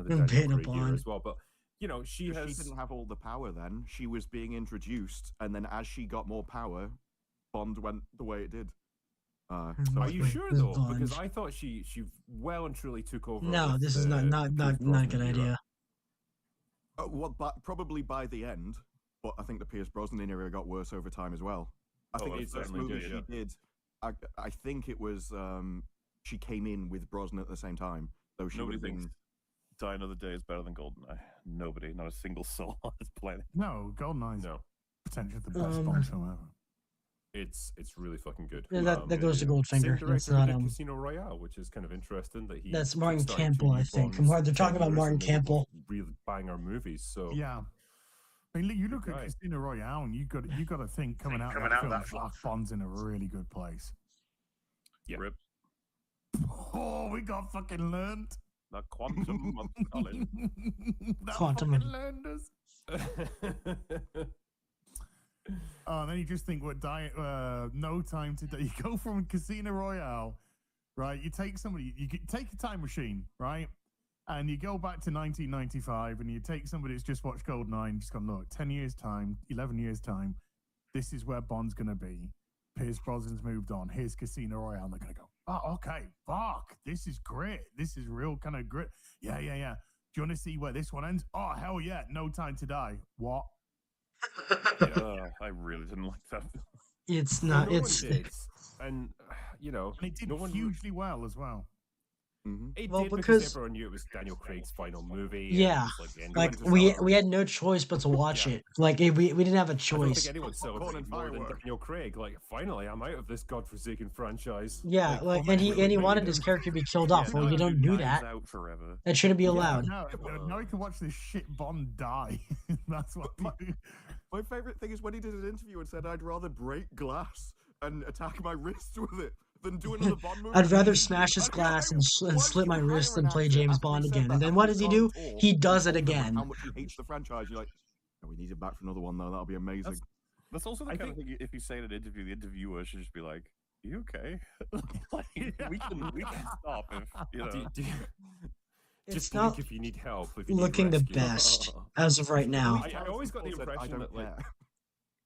Been paid Daniel up Craig era on. as well. But you know, she Because has. she didn't have all the power then. She was being introduced, and then as she got more power, Bond went the way it did. So Are you Wait, sure who's though? Bond? Because I thought she well and truly took over. No, with this is the Pierce not a Brosnan good era. idea. probably by the end, but I think the Pierce Brosnan era got worse over time as well. I think it the first certainly movie did, she yeah. did, I think it was she came in with Brosnan at the same time, though she would Nobody have been. thinks Die Another Day is better than GoldenEye. Nobody, not a single soul on this planet. No, GoldenEye's No, potentially the best Bond film ever. it's really fucking good. Yeah, that goes to yeah. Goldfinger. Same That's director who not did Casino Royale, which is kind of interesting that he. That's Martin kickstarted Campbell, two I new think. Bonds They're 10 talking about years, Martin and they were both Campbell. really banger movies. So Yeah. I mean, you look Good at guy. Casino Royale, and you got to think coming out of that film, Jack Bond's in a really good place. yeah. Rip, Oh, we got fucking learned. not Quantum of Stalin. That Quantum fucking of- learned us. Oh, and then you just think, No Time to Die. You go from Casino Royale, right? You take take a time machine, right? And you go back to 1995 and you take somebody that's just watched GoldenEye and just gone, look, 10 years' time, 11 years' time, this is where Bond's going to be. Pierce Brosnan's moved on. Here's Casino Royale. And they're going to go, oh, okay, fuck. This is great. This is real kind of grit. Yeah. Do you want to see where this one ends? Oh, hell yeah. No Time to Die. What? I really didn't like that. It's Well, not. no It's one did. And And it did no one hugely well as well. It Well, did because- everyone knew it was Daniel Craig's final movie. and Yeah, it was the end like credits. we had no choice but to watch Yeah. it. Like we didn't have a I don't choice. think anyone Popcorn celebrated and more than fireworks. Daniel Craig. Like, finally, I'm out of this godforsaken franchise. Yeah, like and maybe- he maybe wanted it his was- character to be killed off. Well, you don't do that. Out forever. That shouldn't be allowed. Now you can watch this shit Bond die. That's what you do. My favorite thing is when he did an interview and said, "I'd rather break glass and attack my wrist with it than do another Bond movie." I'd rather smash his I'd be glass and why would slit you my hire wrist an than play actor James after he Bond said again. that, And then after what he's does he gone do? on tour He and does it told everyone again. How much he hates the franchise? You're like, "Oh, we need him back for another one, though. That'll be amazing." That's also the I kind of thing. If you say in an interview, the interviewer should just be like, "You okay? Like, we can stop if you know." It's Just not blink if you need help. If you need looking the rescue. best as of right now. I always got the Paul said, "I impression don't that, like, care."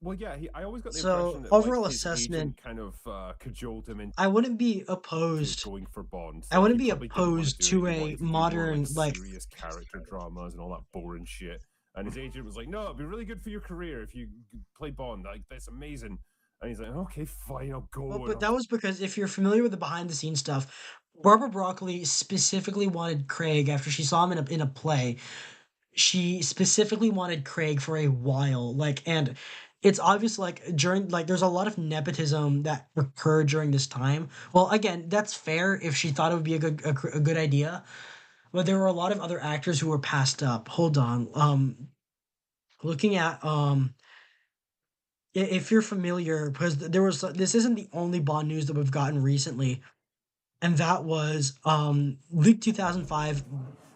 well, yeah, I always got the So, impression that overall like, his assessment- agent kind of cajoled him into I wouldn't be opposed. going for Bond. I wouldn't he be probably didn't wanna opposed do it. to He a wanted to do more, modern, like- serious character dramas and all that boring shit. And his agent was like, "No, it'd be really good for your career if you play Bond. Like, that's amazing." And he's like, "Okay, fine, I'll go." Well, and but that I'll was because if you're familiar with the behind the scenes stuff, Barbara Broccoli specifically wanted Craig after she saw him in a play. She specifically wanted Craig for a while, and it's obvious during there's a lot of nepotism that occurred during this time. Well, again, that's fair if she thought it would be a good idea, but there were a lot of other actors who were passed up. Hold on, looking at if you're familiar, because this isn't the only Bond news that we've gotten recently, and that was leaked 2005.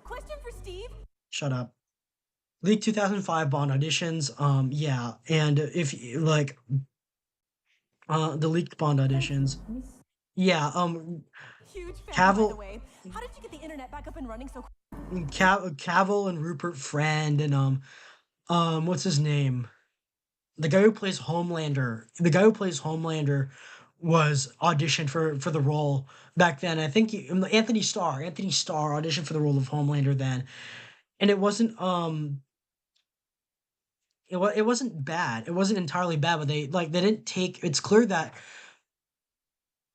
Question for Steve. Shut up. Leaked 2005 Bond auditions. Yeah, and if the leaked Bond auditions. Yeah, Huge fan, by Cavill- the way. How did you get the internet back up and running so quick? Cavill and Rupert Friend and what's his name? The guy who plays Homelander. The guy who plays Homelander was auditioned for the role back then. I think Anthony Starr. Anthony Starr auditioned for the role of Homelander then, and it wasn't it wasn't bad. It wasn't entirely bad, but they didn't take. It's clear that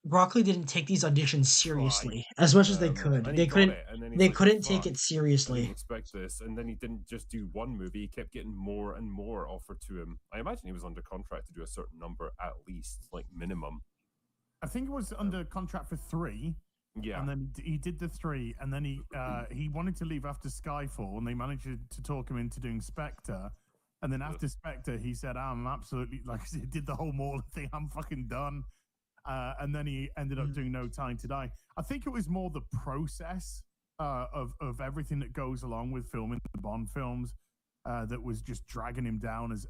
Broccoli didn't take these auditions seriously as much as they could. and They he got couldn't. it, and then he's They like, couldn't take "Fuck, it I didn't seriously. expect this," and then he didn't just do one movie. He kept getting more and more offered to him. I imagine he was under contract to do a certain number at least, like minimum. I think it was under contract for 3. Yeah. And then he did the 3, and then he wanted to leave after Skyfall, and they managed to talk him into doing Spectre. And then after Spectre, he said, "I'm absolutely," like I said, did the whole Mauler thing. "I'm fucking done." And then he ended up doing No Time to Die. I think it was more the process of everything that goes along with filming the Bond films that was just dragging him down as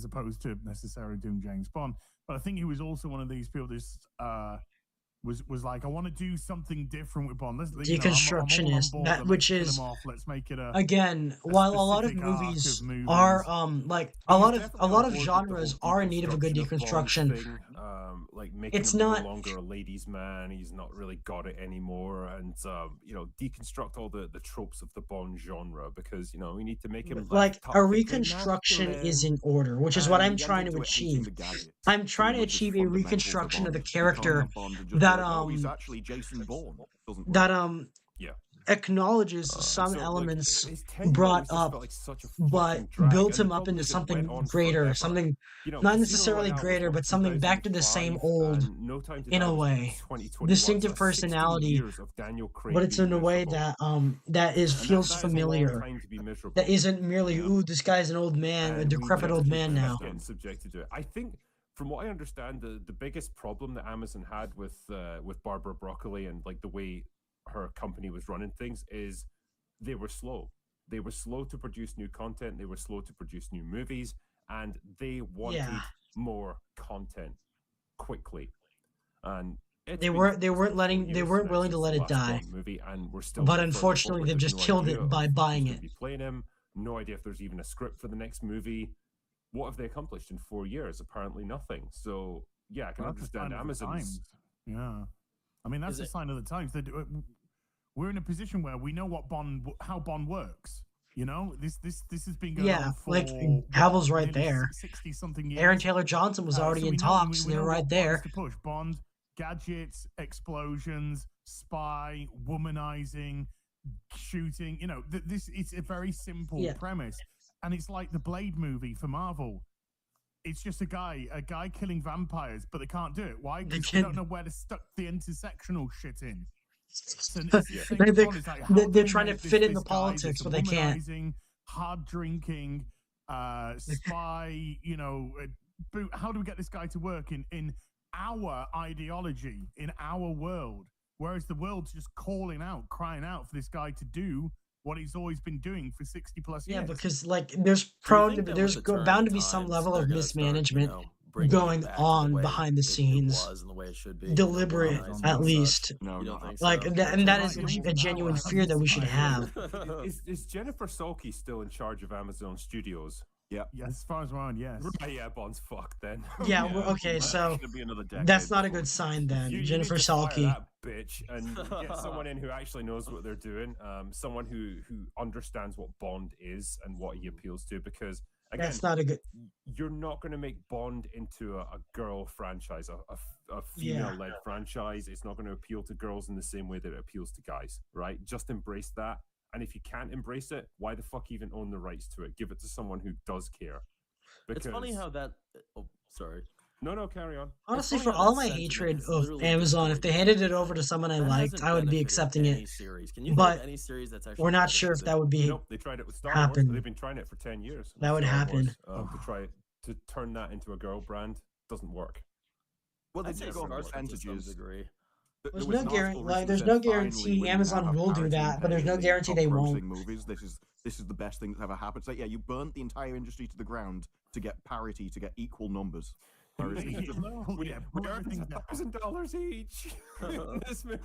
opposed to necessarily doing James Bond. But I think he was also one of these people that was like, I want to do something different with Bond. I'm all on Deconstructionist, board. that which Let's kill is him off. Let's make it again, while a lot of specific arc movies of movies. are like a lot of definitely on board with the genres whole are in need of a good deconstruction of Bond deconstruction. thing, like making It's him not. no longer a ladies' man. He's not really got it anymore, and deconstruct all the tropes of the Bond genre because we need to make him Like tough a and reconstruction masculine. is in order, which is what And I'm he went trying to into it hating achieve. the gadgets, I'm trying to which is achieve a fundamental to reconstruction of the Bond. You can't character have Bond and just that be like, oh, he's actually Jason Bourne. Doesn't work. that Yeah. acknowledges some So, like, elements his tenure brought always just up, felt like such a but fucking drag, built and him the up problem into is it went something on greater, forever. something not Casino necessarily Royale was, greater, what, but something back to the same 2005, old, and No Time to in Die a was way, 2021. distinctive So that's 16 personality, years of Daniel Craig but it's being in a way miserable. that And feels that is a long familiar. time to be miserable. That isn't merely, Yeah. ooh, this guy's an old man, a And we decrepit just old keep man now. getting subjected to it. I think, from what I understand, the biggest problem that Amazon had with Barbara Broccoli and like the way her company was running things is they were slow. They were slow to produce new content. They were slow to produce new movies, and they wanted Yeah. more content quickly. And They weren't willing to let it die. movie, and we're still But not further unfortunately, forward. they've There's just no killed idea it by of buying who's gonna it. be playing him. No idea if there's even a script for the next movie. What have they accomplished in 4 years? Apparently nothing. So yeah, I can Well, that's a sign understand of the Amazon's. times. Yeah, I mean that's Is a it- sign of the times. That we're in a position where we know how Bond works. This has been going Yeah, on for like Cavill's right nearly there. 60 something years. Aaron Taylor Johnson was already So in we know- talks. we They're know right what there. buttons to push. Bond, gadgets, explosions, spy, womanizing, shooting. This it's a very simple Yeah. premise, and it's like the Blade movie for Marvel. It's just a guy killing vampires, but they can't do it. Why? Because they don't know where to stuck the intersectional shit in. So it's the same They're- with Bond. It's like, how they're can we trying to make fit in this the guy politics, that's but they can't. womanizing, hard drinking, spy, how do we get this guy to work in our ideology, in our world? Whereas the world's just crying out for this guy to do what he's always been doing for 60 plus years. Yeah, because like there's Do you prone to think that there's with the turn bound of to be some times, level they're of gonna start, mismanagement bringing it going back to the on way behind the it scenes, was and the way it should be, deliberate womanizing at and least. such? No, You not don't think Like so? and that That's is right. a genuine fear that we should have. Is Jennifer Salke still in charge of Amazon Studios? Yeah. Yes, as far as we're on, yes. Right, yeah, Bond's fucked then. Yeah, well, okay, so Should be another decade that's not a before- good sign then. You Jennifer need to fire Salke. that bitch and get someone in who actually knows what they're doing. Someone who understands what Bond is and what he appeals to. Because again, That's not a good. you're not going to make Bond into a girl franchise, a female-led franchise. It's not going to appeal to girls in the same way that it appeals to guys, right? Just embrace that. And if you can't embrace it, why the fuck even own the rights to it? Give it to someone who does care. It's funny how that. Oh, sorry. No, carry on. Honestly, funny for how all that my sentiment hatred has of literally Amazon, if they destroyed handed it the over to someone I That liked, hasn't I would be benefited accepting any it. series. Can you But think of any series that's actually we're not benefited sure if that would be Nope, they tried it with Star happen. Wars. They've been trying it for 10 years. That would Star happen. Wars, to try to turn that into a girl brand doesn't work. Well, they I'd say take on Star Wars to some percentages. degree. There's no guarantee. There's no guarantee Amazon will do that, but there's no guarantee they won't. Movies. This is the best thing that's ever happened. So yeah, you burnt the entire industry to the ground to get parity, to get equal numbers. Whereas if you just- We earned $1,000 each in this movie.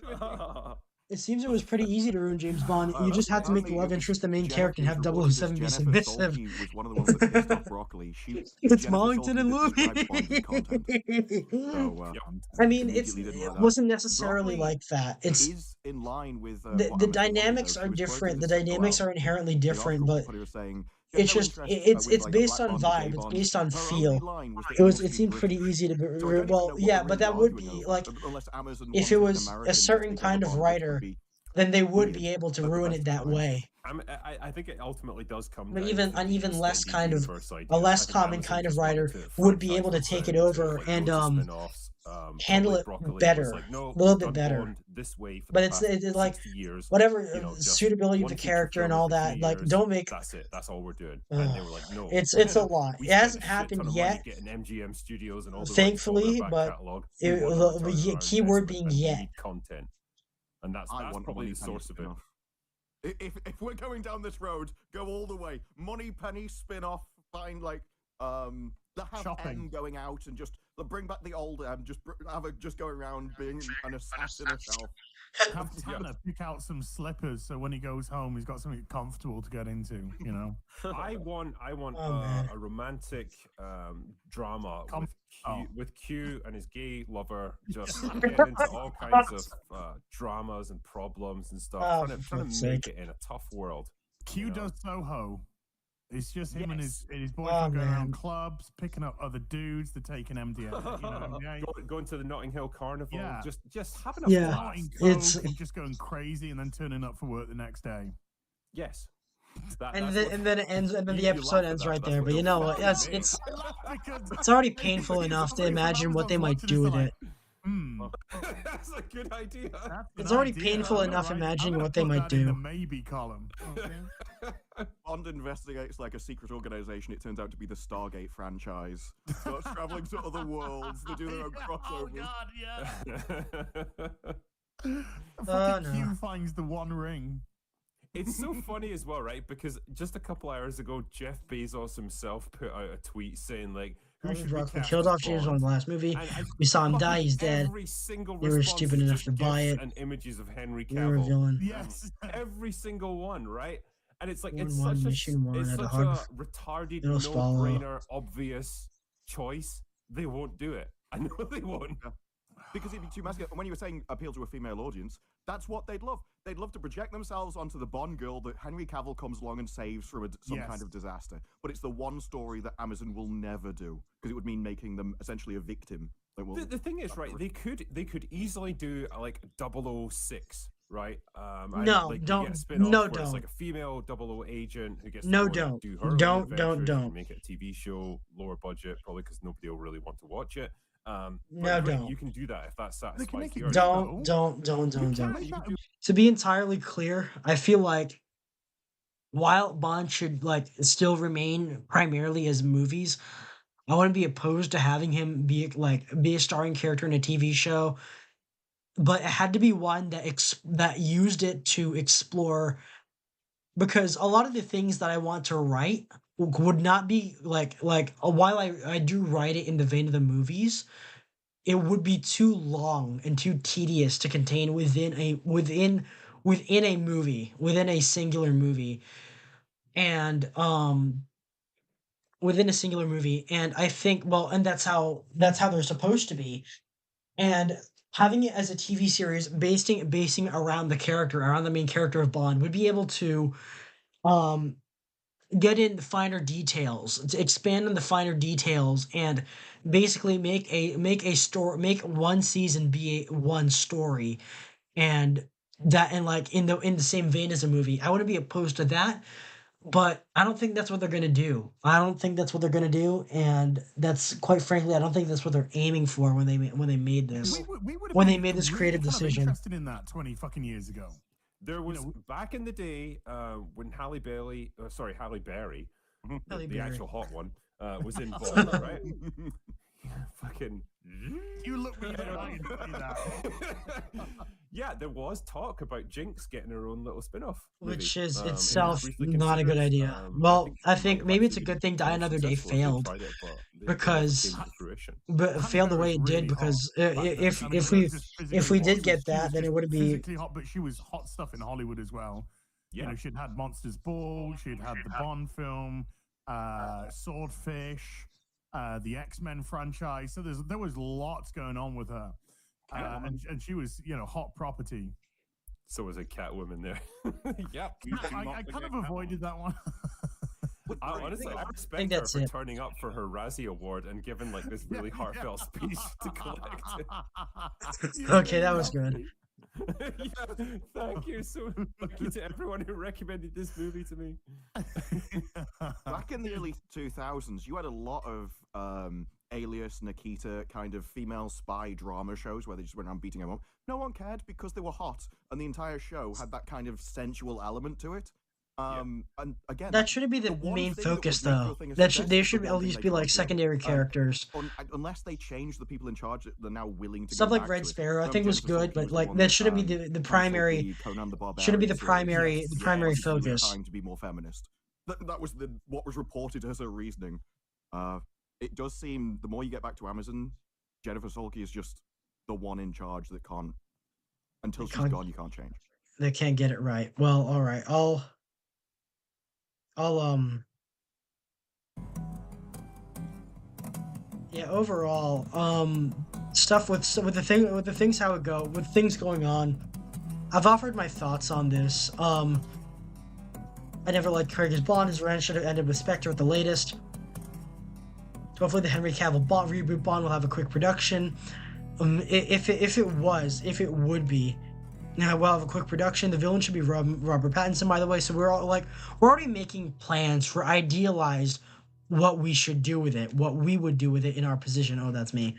It seems it was pretty easy to ruin James Bond. You just had to make the love interest the main Jennifer- character and have reported 007 be this, submissive. Jennifer Salke was one of the ones that pissed off Broccoli. It's Jennifer Mollington and Salke Louis. described Bond as content. So, I mean, immediately didn't it like that. wasn't necessarily Broccoli like that. It's is in line with the what Amazon wanted, dynamics though. are She was quoted different. The as saying, dynamics well, are inherently the different, article but Broccoli was saying, it's "There's just no interest it's with, like, a based black on Bond, a gay vibe. It's Bond." based on Her only feel. line was that It he was. must It be seemed pretty British. easy to. So I don't even Well, know what yeah, we're but that really would be arguing like over, unless Amazon if it wanted was an a American certain take kind over of Bond, which writer, would be then they would weird, be able to but the ruin best it that choice. way. I think it ultimately does come But down even to an the even less extended kind of universe idea. a less I think common Amazon kind of just wanted writer to would be able to franchise take it themselves over like and loads of spin-offs. handle probably it Broccoli was better, like, no, a little we've bit done better. Bond this way for But the it's past like 60 years. whatever Just suitability of one the feature character and film all every that. 3 Like, years, don't make. That's it. That's all we're doing. And they were like, no. It's a lot. We It spent hasn't a shit happened ton of yet. money getting MGM Studios and all the Thankfully, rights to all their but back catalog. it- We want the- a return the on our keyword investment, being and we yet. need content. And that's I want probably money, the penny, source of it. spin-off. If we're going down this road, go all the way. Money, penny, spin-off, find like that have Shopping. M going out and just Bring back the old, have her just go around being an assassin herself. Have Tanner pick out some slippers so when he goes home, he's got something comfortable to get into. You know. I want a romantic drama with Q and his gay lover just getting into all kinds of dramas and problems and stuff, trying to make it in a tough world. Q does Soho. It's just him and his boyfriend going around clubs, picking up other dudes, they're taking MDMA. Going to the Notting Hill Carnival, just having a blast. blast. And just going crazy and then turning up for work the next day. Yes. And then it ends, and then the episode ends right there. But you know what? It's already painful enough to imagine what they might do with it. That's a good idea. It's already painful enough imagining what they might do. The maybe column. Bond investigates like a secret organization. It turns out to be the Stargate franchise. Starts traveling to other worlds. They do their own crossovers. Oh God, yeah. Q finds the One Ring. It's so funny as well, right? Because just a couple hours ago, Jeff Bezos himself put out a tweet saying like, "Who should be killed off James Bond in the last movie? We saw him die. He's dead. They were stupid enough to buy it. And images of Henry They were a Cavill. villain. Yes, every single one, right? And it's like It's such a a retarded, no-brainer, obvious choice. They won't do it. I know they won't. Because it'd be too masculine. And when you were saying appeal to a female audience, that's what they'd love. They'd love to project themselves onto the Bond girl that Henry Cavill comes along and saves from some kind of disaster. But it's the one story that Amazon will never do because it would mean making them essentially a victim. The thing is, right? They could easily do like 006, right? Don't. It's like a female 00 agent who gets no, to don't, do her don't, own don't. Make it a TV show, lower budget, probably because nobody will really want to watch it. Don't. You can do that if that satisfies you. Don't. To be entirely clear, I feel like while Bond should like still remain primarily as movies, I wouldn't be opposed to having him be a starring character in a TV show, but it had to be one that used it to explore, because a lot of the things that I want to write would not be while I do write it in the vein of the movies, it would be too long and too tedious to contain within a movie, within a singular movie. And within a singular movie. And I think and that's how they're supposed to be. And having it as a TV series basing around the main character of Bond would be able to get in the finer details, to expand on the finer details, and basically make one season be one story, and like in the same vein as a movie. I wouldn't be opposed to that, but I don't think that's what they're gonna do. And that's, quite frankly, I don't think that's what they're aiming for when they made this. When they made this creative decision. Interested in that 20 fucking years ago. There was back in the day when Halle Berry, the actual hot one, was involved, right? Fucking. You look me in that. Yeah, there was talk about Jinx getting her own little spin-off, which is itself not a good idea. I think maybe it's a good thing Die Another Day failed, but failed the way it did, because if we did get that, then it would be physically hot. But she was hot stuff in Hollywood as well. Yeah. You know, she'd had Monsters Ball, she'd had the Bond film, Swordfish, the X-Men franchise. So there was lots going on with her. And she was, hot property. So was a Catwoman there. Yep. I kind of avoided that one. Honestly, I respect her for turning up for her Razzie Award and giving like this really heartfelt speech to collect it. Okay, that was good. Yeah, thank you. So thank you to everyone who recommended this movie to me. Back in the early 2000s, you had a lot of Alias, Nikita kind of female spy drama shows where they just went around beating them up. No one cared because they were hot, and the entire show had that kind of sensual element to it. And again, that shouldn't be the main focus, though. They should at least be like secondary characters. Unless they change the people in charge, they're now willing to stuff like Red Sparrow. I think was good, but like that shouldn't be the primary. Shouldn't be the primary focus. Trying to be more feminist. That was what was reported as her reasoning. It does seem the more you get back to Amazon, Jennifer Sulky is just the one in charge that can't. Until she's Can't- gone, you can't change. They can't get it right. Well, all right. I'll yeah, overall, stuff with the things how it go with things going on. I've offered my thoughts on this. I never liked Craig as Bond. His run should have ended with Spectre at the latest. Hopefully, the Henry Cavill Bond reboot Bond will have a quick production. If it would be. Now we'll have a quick production. The villain should be Robert Pattinson, by the way. So we're already making plans for idealized what we should do with it, what we would do with it in our position. Oh, that's me.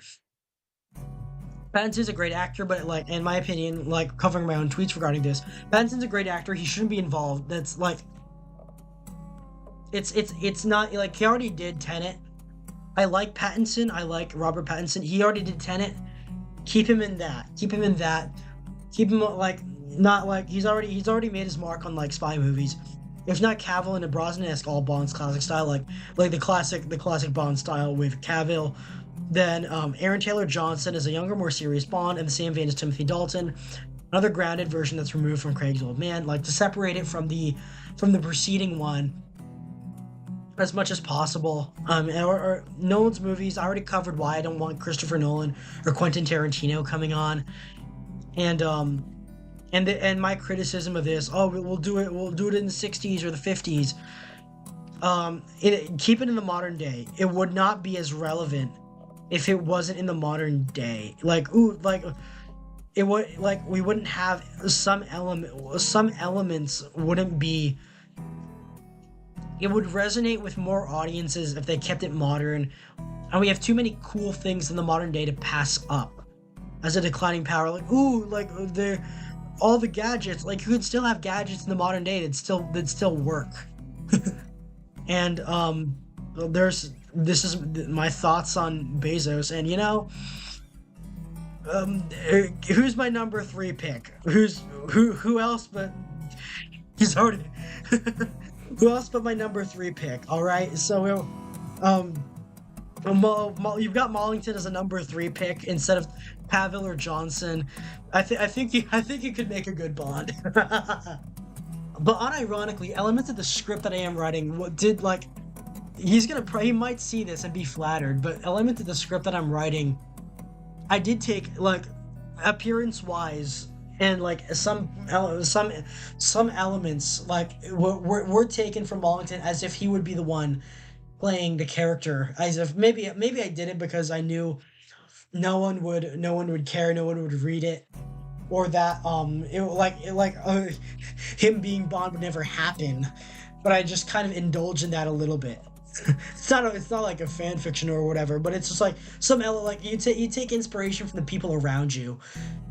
Pattinson's a great actor, but like in my opinion, like covering my own tweets regarding this, Pattinson's a great actor. He shouldn't be involved. That's like, it's not like he already did Tenet. I like Pattinson. I like Robert Pattinson. He already did Tenet. Keep him in that. Keep him like not like he's already made his mark on like spy movies. If not Cavill in a Brosnan-esque all Bond's classic style, like the classic Bond style with Cavill, then Aaron Taylor Johnson is a younger, more serious Bond in the same vein as Timothy Dalton, another grounded version that's removed from Craig's old man, like to separate it from the preceding one as much as possible. Or Nolan's movies, I already covered why I don't want Christopher Nolan or Quentin Tarantino coming on. And my criticism of this, we'll do it in the 60s or the 50s. Keep it in the modern day. It would not be as relevant if it wasn't in the modern day. It would, like, we wouldn't have some elements wouldn't be. It would resonate with more audiences if they kept it modern, and we have too many cool things in the modern day to pass up as a declining power. All the gadgets, like you could still have gadgets in the modern day that still work. And this is my thoughts on Bezos, and who's my number 3 pick? Who else but he's already who else but my number 3 pick? All right, so you've got Mollington as a number 3 pick instead of Cavill or Johnson. I think you could make a good Bond. But unironically, elements of the script that I am writing, he might see this and be flattered, but elements of the script that I'm writing, I did take like appearance-wise and like some elements like were taken from Mollington as if he would be the one playing the character, as if maybe I did it because I knew no one would care, no one would read it, or that him being Bond would never happen, but I just kind of indulge in that a little bit. It's not like a fan fiction or whatever, but it's just like you take inspiration from the people around you,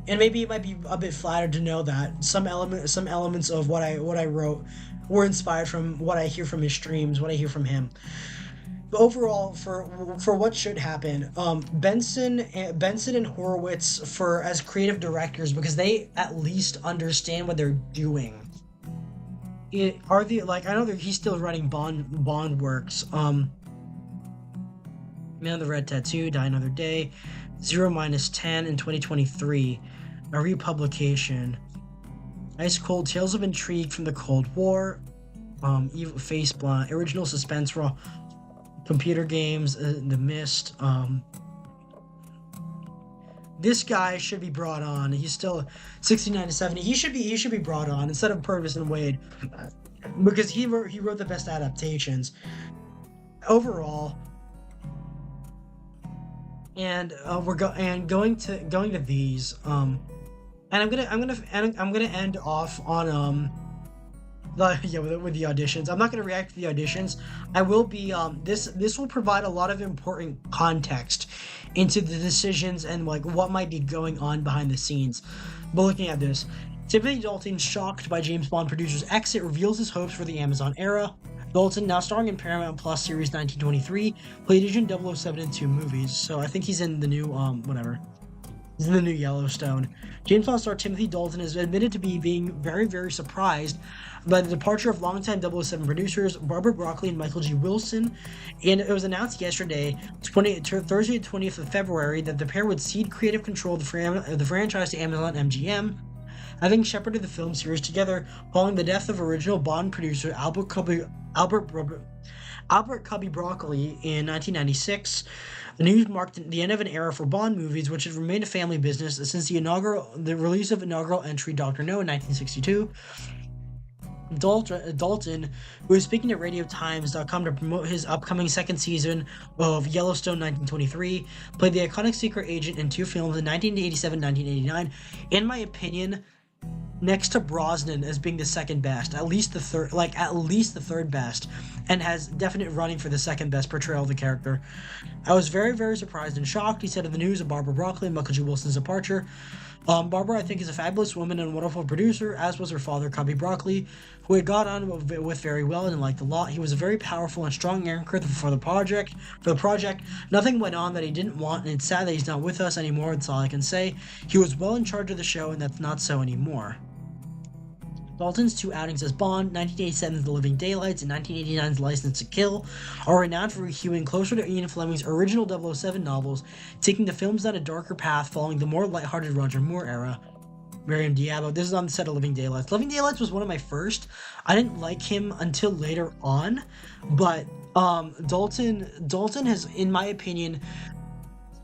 and maybe it might be a bit flattered to know that some elements of what I wrote were inspired from what I hear from his streams, what I hear from him. But overall, for what should happen, Benson and Horowitz as creative directors, because they at least understand what they're doing. I know that he's still running Bond works. Man of the Red Tattoo, Die Another Day, 0-10 in 2023, a republication. Ice Cold, Tales of Intrigue from the Cold War, Evil Face Blunt, original suspense raw. Computer games, The Mist. This guy should be brought on. He's still 69 to 70. He should be brought on instead of Purvis and Wade, because he wrote the best adaptations overall. And going to these. And I'm gonna end off on with the auditions. I'm not going to react to the auditions. I will be this will provide a lot of important context into the decisions and like what might be going on behind the scenes. But looking at this, Timothy Dalton, shocked by James Bond producer's exit, reveals his hopes for the Amazon era. Dalton, now starring in Paramount Plus series 1923, played Agent 007 in 2 movies, so I think he's in the new He's in the new Yellowstone. James Bond star Timothy Dalton has admitted to being very, very surprised by the departure of longtime 007 producers Barbara Broccoli and Michael G. Wilson. And it was announced yesterday, Thursday, 20th of February, that the pair would cede creative control of the franchise to Amazon MGM, having shepherded the film series together following the death of original Bond producer Albert Cubby Broccoli in 1996. The news marked the end of an era for Bond movies, which had remained a family business since the release of inaugural entry Dr. No in 1962. Dalton, who was speaking to RadioTimes.com to promote his upcoming second season of Yellowstone 1923, played the iconic secret agent in two films in 1987 1989. In my opinion, next to Brosnan as being the second best, at least the third best, and has definite running for the second best portrayal of the character. I was very, very surprised and shocked, he said of the news of Barbara Broccoli and Michael G. Wilson's departure. Barbara, I think, is a fabulous woman and a wonderful producer, as was her father, Cubby Broccoli, who had got on with very well and liked a lot. He was a very powerful and strong anchor for the project. Nothing went on that he didn't want, and it's sad that he's not with us anymore. That's all I can say. He was well in charge of the show, and that's not so anymore. Dalton's two outings as Bond, 1987's The Living Daylights and 1989's License to Kill, are renowned for hewing closer to Ian Fleming's original 007 novels, taking the films down a darker path following the more lighthearted Roger Moore era. Miriam Diabo, this is on the set of Living Daylights. Living Daylights was one of my first. I didn't like him until later on, but Dalton has, in my opinion,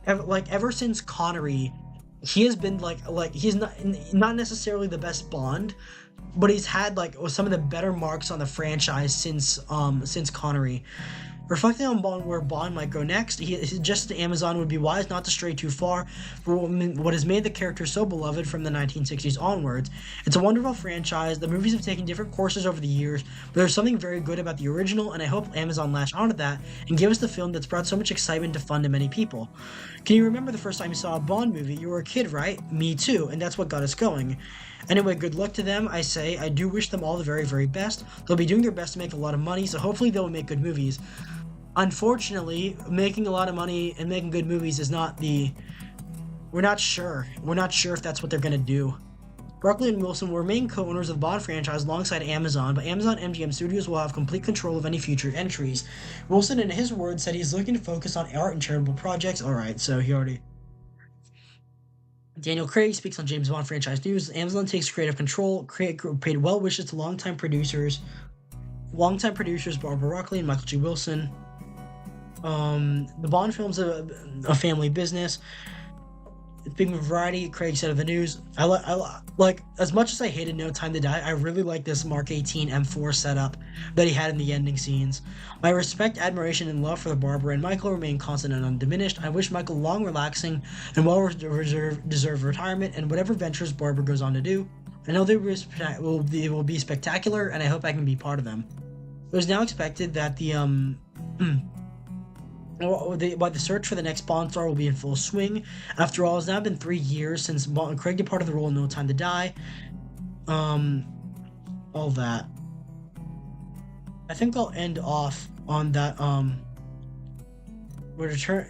ever since Connery, he has been he's not necessarily the best Bond, but he's had some of the better marks on the franchise since Connery. Reflecting on where Bond might go next, he suggests to Amazon would be wise not to stray too far for what has made the character so beloved from the 1960s onwards. It's a wonderful franchise. The movies have taken different courses over the years, but there's something very good about the original, and I hope Amazon latch onto that and give us the film that's brought so much excitement to fun to many people. Can you remember the first time you saw a Bond movie? You were a kid, right? Me too, and that's what got us going. Anyway, good luck to them, I say. I do wish them all the very, very best. They'll be doing their best to make a lot of money, so hopefully they'll make good movies. Unfortunately, making a lot of money and making good movies is not we're not sure. We're not sure if that's what they're gonna do. Broccoli and Wilson will remain co-owners of the Bond franchise alongside Amazon, but Amazon MGM Studios will have complete control of any future entries. Wilson, in his words, said he's looking to focus on art and charitable projects. Alright, so he already... Daniel Craig speaks on James Bond franchise news. Amazon takes creative control. Craig paid well wishes to longtime producers Barbara Broccoli and Michael G. Wilson. The Bond film's a family business. Speaking of variety, Craig said of the news, I like as much as I hated No Time to Die, I really like this Mark 18 M4 setup that he had in the ending scenes. My respect, admiration, and love for the Barbara and Michael remain constant and undiminished. I wish Michael long, relaxing, and well-deserved retirement and whatever ventures Barbara goes on to do. I know they will be spectacular, and I hope I can be part of them. It is now expected that the search for the next Bond star will be in full swing. After all, it's now been 3 years since Craig departed the role in No Time to Die. All that. I think I'll end off on that.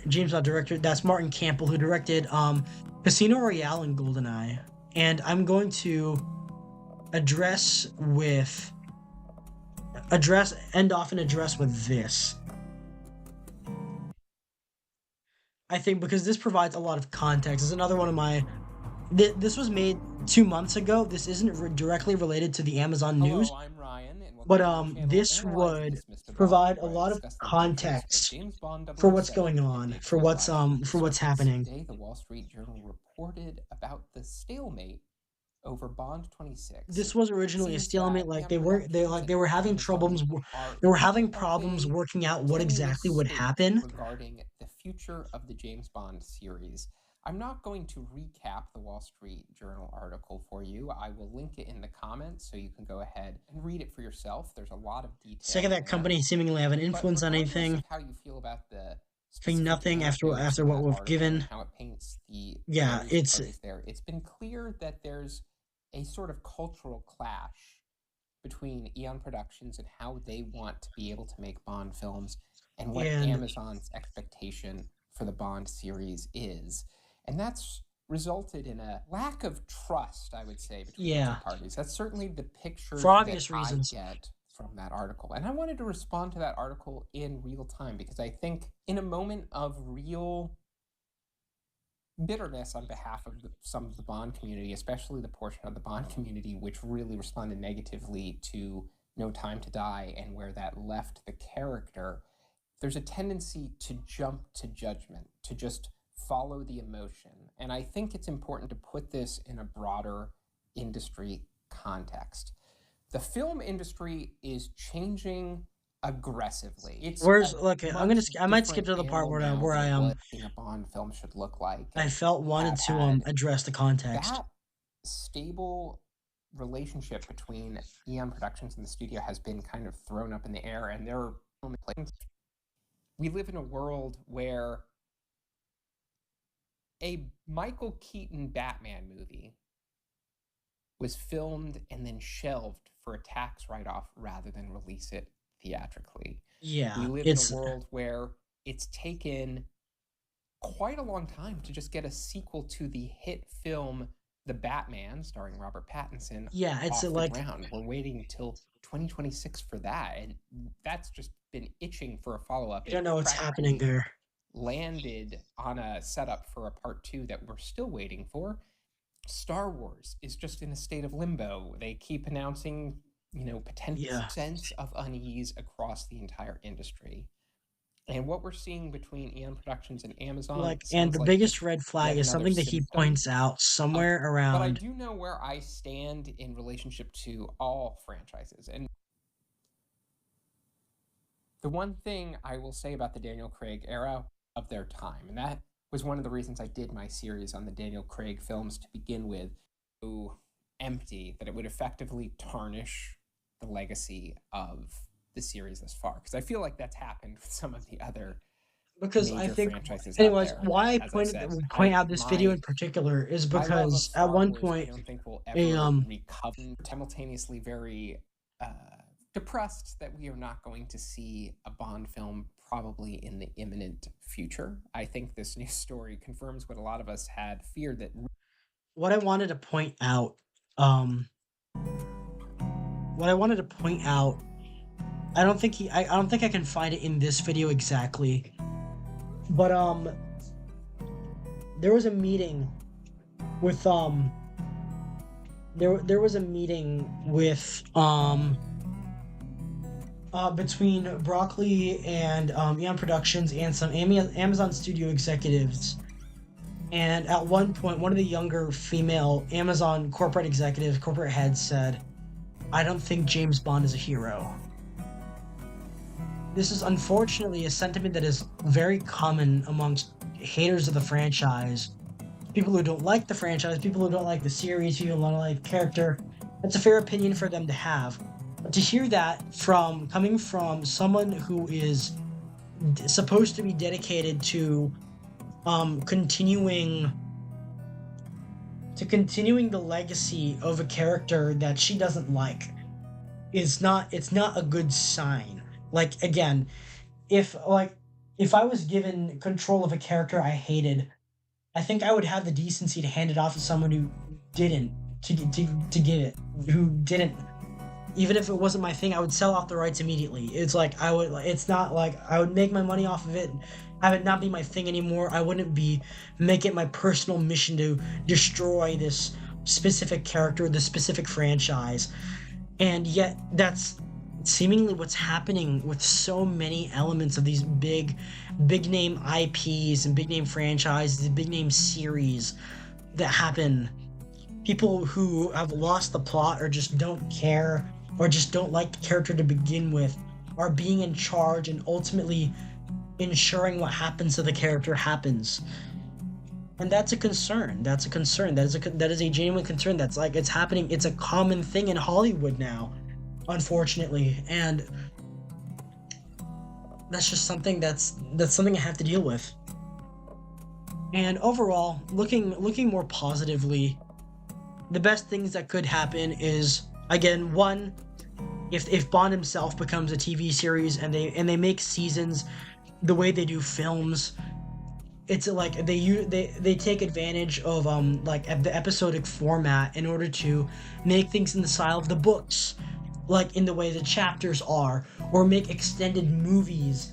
James Bond director. That's Martin Campbell, who directed Casino Royale and GoldenEye. And I'm going to end off an address with this. I think because this provides a lot of context. It's another one of my... This was made 2 months ago. This isn't directly related to the Amazon news. Hello, I'm Ryan, and but this would provide a lot of context for what's going on, for what's happening. Today, the Wall Street Journal reported about the stalemate over Bond 26. This was originally a stalemate. They were having problems. They were having problems working out what exactly would happen regarding the future of the James Bond series. I'm not going to recap the Wall Street Journal article for you. I will link it in the comments so you can go ahead and read it for yourself. There's a lot of detail. Second, that company seemingly have an influence on anything. How you feel about the saying nothing after what we've given. How it paints the it's there. It's been clear that there's a sort of cultural clash between Eon Productions and how they want to be able to make Bond films and what Amazon's expectation for the Bond series is. And that's resulted in a lack of trust, I would say, between the Yeah. two parties. That's certainly the picture For obvious that reasons. I get from that article. And I wanted to respond to that article in real time because I think in a moment of real bitterness on behalf of some of the Bond community, especially the portion of the Bond community which really responded negatively to No Time to Die and where that left the character, there's a tendency to jump to judgment, to just follow the emotion. And I think it's important to put this in a broader industry context. The film industry is changing aggressively. It's I might skip to the part where what a Bond film should look like. I felt wanted to address the context. That stable relationship between Eon Productions and the studio has been kind of thrown up in the air, and there are we live in a world where a Michael Keaton Batman movie was filmed and then shelved for a tax write-off rather than release it theatrically. Yeah, we live in a world where it's taken quite a long time to just get a sequel to the hit film The Batman, starring Robert Pattinson. Yeah, it's off like the ground. We're waiting until 2026 for that, and that's just been itching for a follow-up. I don't know what's happening there. Landed on a setup for a part 2 that we're still waiting for. Star Wars is just in a state of limbo. They keep announcing, potential sense of unease across the entire industry. And what we're seeing between Eon Productions and Amazon, and the biggest red flag is something that he points out somewhere around. But I do know where I stand in relationship to all franchises. And the one thing I will say about the Daniel Craig era of their time, and that was one of the reasons I did my series on the Daniel Craig films to begin with, so empty that it would effectively tarnish the legacy of the series thus far. Because I feel like that's happened with some of the other I think, anyways, why I point out this video in particular is because at one point, I don't think we'll ever recover. Simultaneously, very depressed that we are not going to see a Bond film probably in the imminent future. I think this news story confirms what a lot of us had feared that. What I wanted to point out, I don't think I can find it in this video exactly, but there was a meeting with there was a meeting with between Broccoli and Eon Productions and some Amazon studio executives. And at one point, one of the younger female Amazon corporate heads said, "I don't think James Bond is a hero." This is unfortunately a sentiment that is very common amongst haters of the franchise. People who don't like the franchise, people who don't like the series, people who don't like the character. It's a fair opinion for them to have. But to hear that coming from someone who is supposed to be dedicated to continuing the legacy of a character that she doesn't like, it's not a good sign. Like, again, if I was given control of a character I hated, I think I would have the decency to hand it off to someone who didn't, to get it, who didn't. Even if it wasn't my thing, I would sell off the rights immediately. It's not like I would make my money off of it, have it not be my thing anymore. I wouldn't make it my personal mission to destroy this specific character, this specific franchise. And yet, that's seemingly what's happening with so many elements of these big name IPs and big name franchises, and big name series that happen. People who have lost the plot or just don't care or just don't like the character to begin with are being in charge and ultimately ensuring what happens to the character happens. And that's a concern. That is a genuine concern. That's like, it's happening. It's a common thing in Hollywood now, unfortunately. And that's just something that's something I have to deal with. And overall, looking more positively, the best things that could happen is, again, one, if Bond himself becomes a TV series and they make seasons the way they do films, it's like they take advantage of like the episodic format in order to make things in the style of the books, like in the way the chapters are, or make extended movies,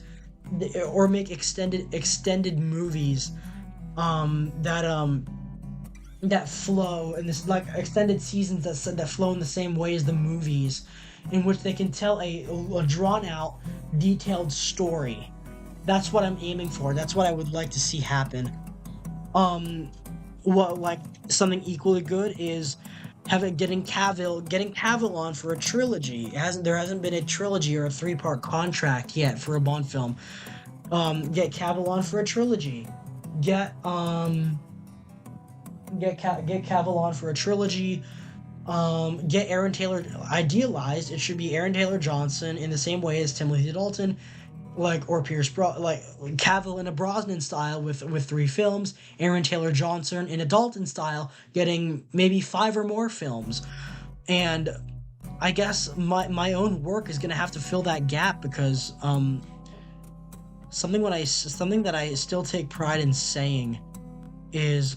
that flow, and this like extended seasons that flow in the same way as the movies, in which they can tell a drawn out, detailed story. That's what I'm aiming for. That's what I would like to see happen. What like something equally good is getting Cavill on for a trilogy. There hasn't been a trilogy or a 3-part contract yet for a Bond film. Get Cavill on for a trilogy. Get Cavill on for a trilogy. Get Aaron Taylor idealized. It should be Aaron Taylor Johnson in the same way as Timothy Dalton, or Cavill in a Brosnan style with 3 films. Aaron Taylor Johnson in a Dalton style, getting maybe 5 or more films. And I guess my own work is gonna have to fill that gap, because something that I still take pride in saying is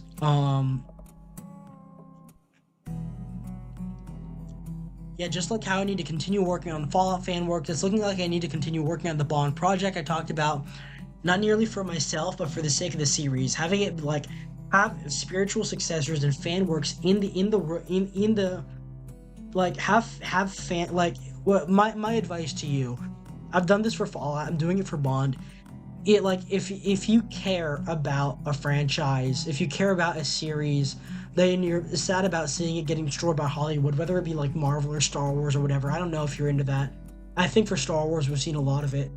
just like how I need to continue working on Fallout fan work, it's looking like I need to continue working on the Bond project I talked about, not nearly for myself, but for the sake of the series. Having it have spiritual successors and fan works have fan what my advice to you. I've done this for Fallout. I'm doing it for Bond. If you care about a franchise, if you care about a series, then you're sad about seeing it getting destroyed by Hollywood, whether it be like Marvel or Star Wars or whatever. I don't know if you're into that. I think for Star Wars, we've seen a lot of it.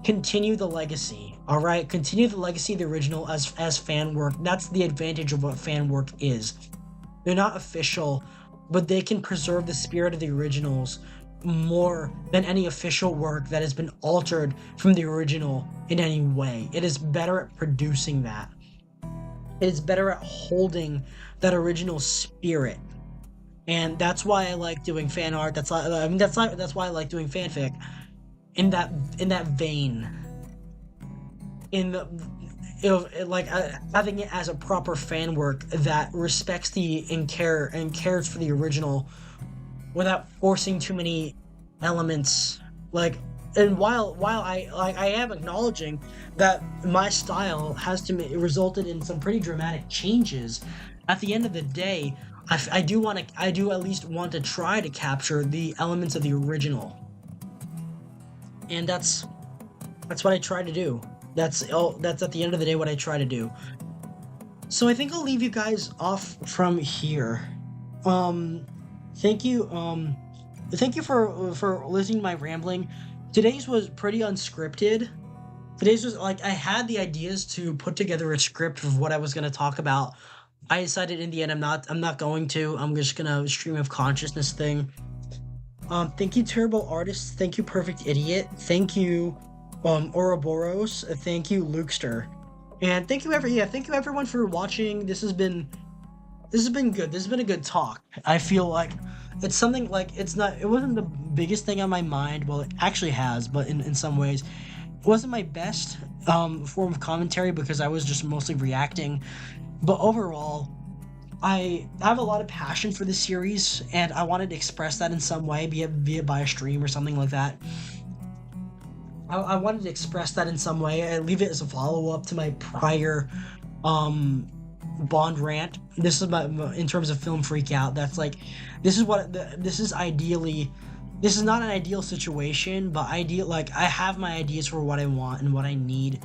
Continue the legacy, all right? Continue the legacy of the original as fan work. That's the advantage of what fan work is. They're not official, but they can preserve the spirit of the originals more than any official work that has been altered from the original in any way. It is better at producing that. It is better at holding that original spirit, and that's why I like doing fan art. That's why I like doing fanfic in that vein. Having it as a proper fan work that respects and cares for the original, without forcing too many elements. And while I am acknowledging that my style has resulted in some pretty dramatic changes, at the end of the day, I do at least want to try to capture the elements of the original, and that's what I try to do. That's at the end of the day what I try to do. So I think I'll leave you guys off from here. Thank you for listening to my rambling. Today's was pretty unscripted. Today's was I had the ideas to put together a script of what I was going to talk about. I decided in the end I'm not going to. I'm just going to stream of consciousness thing. Thank you, Terrible Artist. Thank you, Perfect Idiot. Thank you, Ouroboros. Thank you, Lukester. And thank you everyone for watching. This has been good. This has been a good talk. I feel like it's something it wasn't the biggest thing on my mind. Well, it actually has, but in some ways, it wasn't my best form of commentary because I was just mostly reacting. But overall, I have a lot of passion for this series, and I wanted to express that in some way, be it by a stream or something like that. I wanted to express that in some way and leave it as a follow-up to my prior Bond rant. This is in terms of film Freakout. This is not an ideal situation, but I have my ideas for what I want and what I need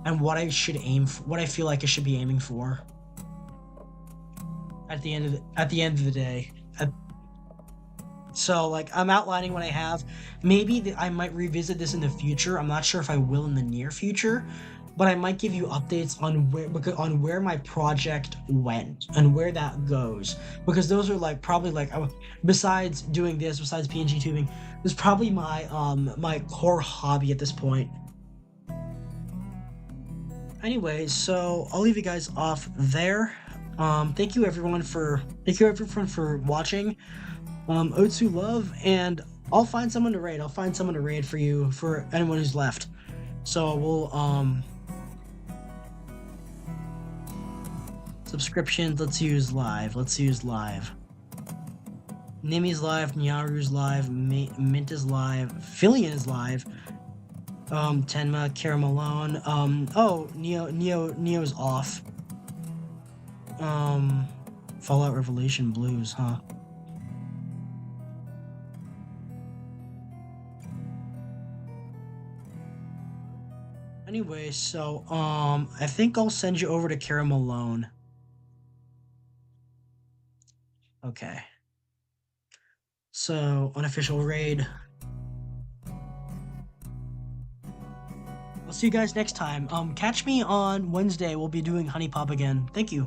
and what I should aim for, what I feel like I should be aiming for at the end of the day. So I'm outlining what I have. Maybe I might revisit this in the future. I'm not sure if I will in the near future, but I might give you updates on where my project went and where that goes, because those are probably besides doing this, besides PNG tubing, is probably my my core hobby at this point. Anyways, so I'll leave you guys off there. Thank you everyone for watching. Otsu love, and I'll find someone to raid. For you, for anyone who's left. So we'll subscriptions. Let's use live. Nimi's live. Nyaru's live. Mint is live. Fillion is live. Tenma, Kara Malone. Oh, Neo's off. Fallout Revelation Blues, huh? Anyway, so I think I'll send you over to Kara Malone. Okay. So, unofficial raid. I'll see you guys next time. Catch me on Wednesday. We'll be doing Honey Pop again. Thank you.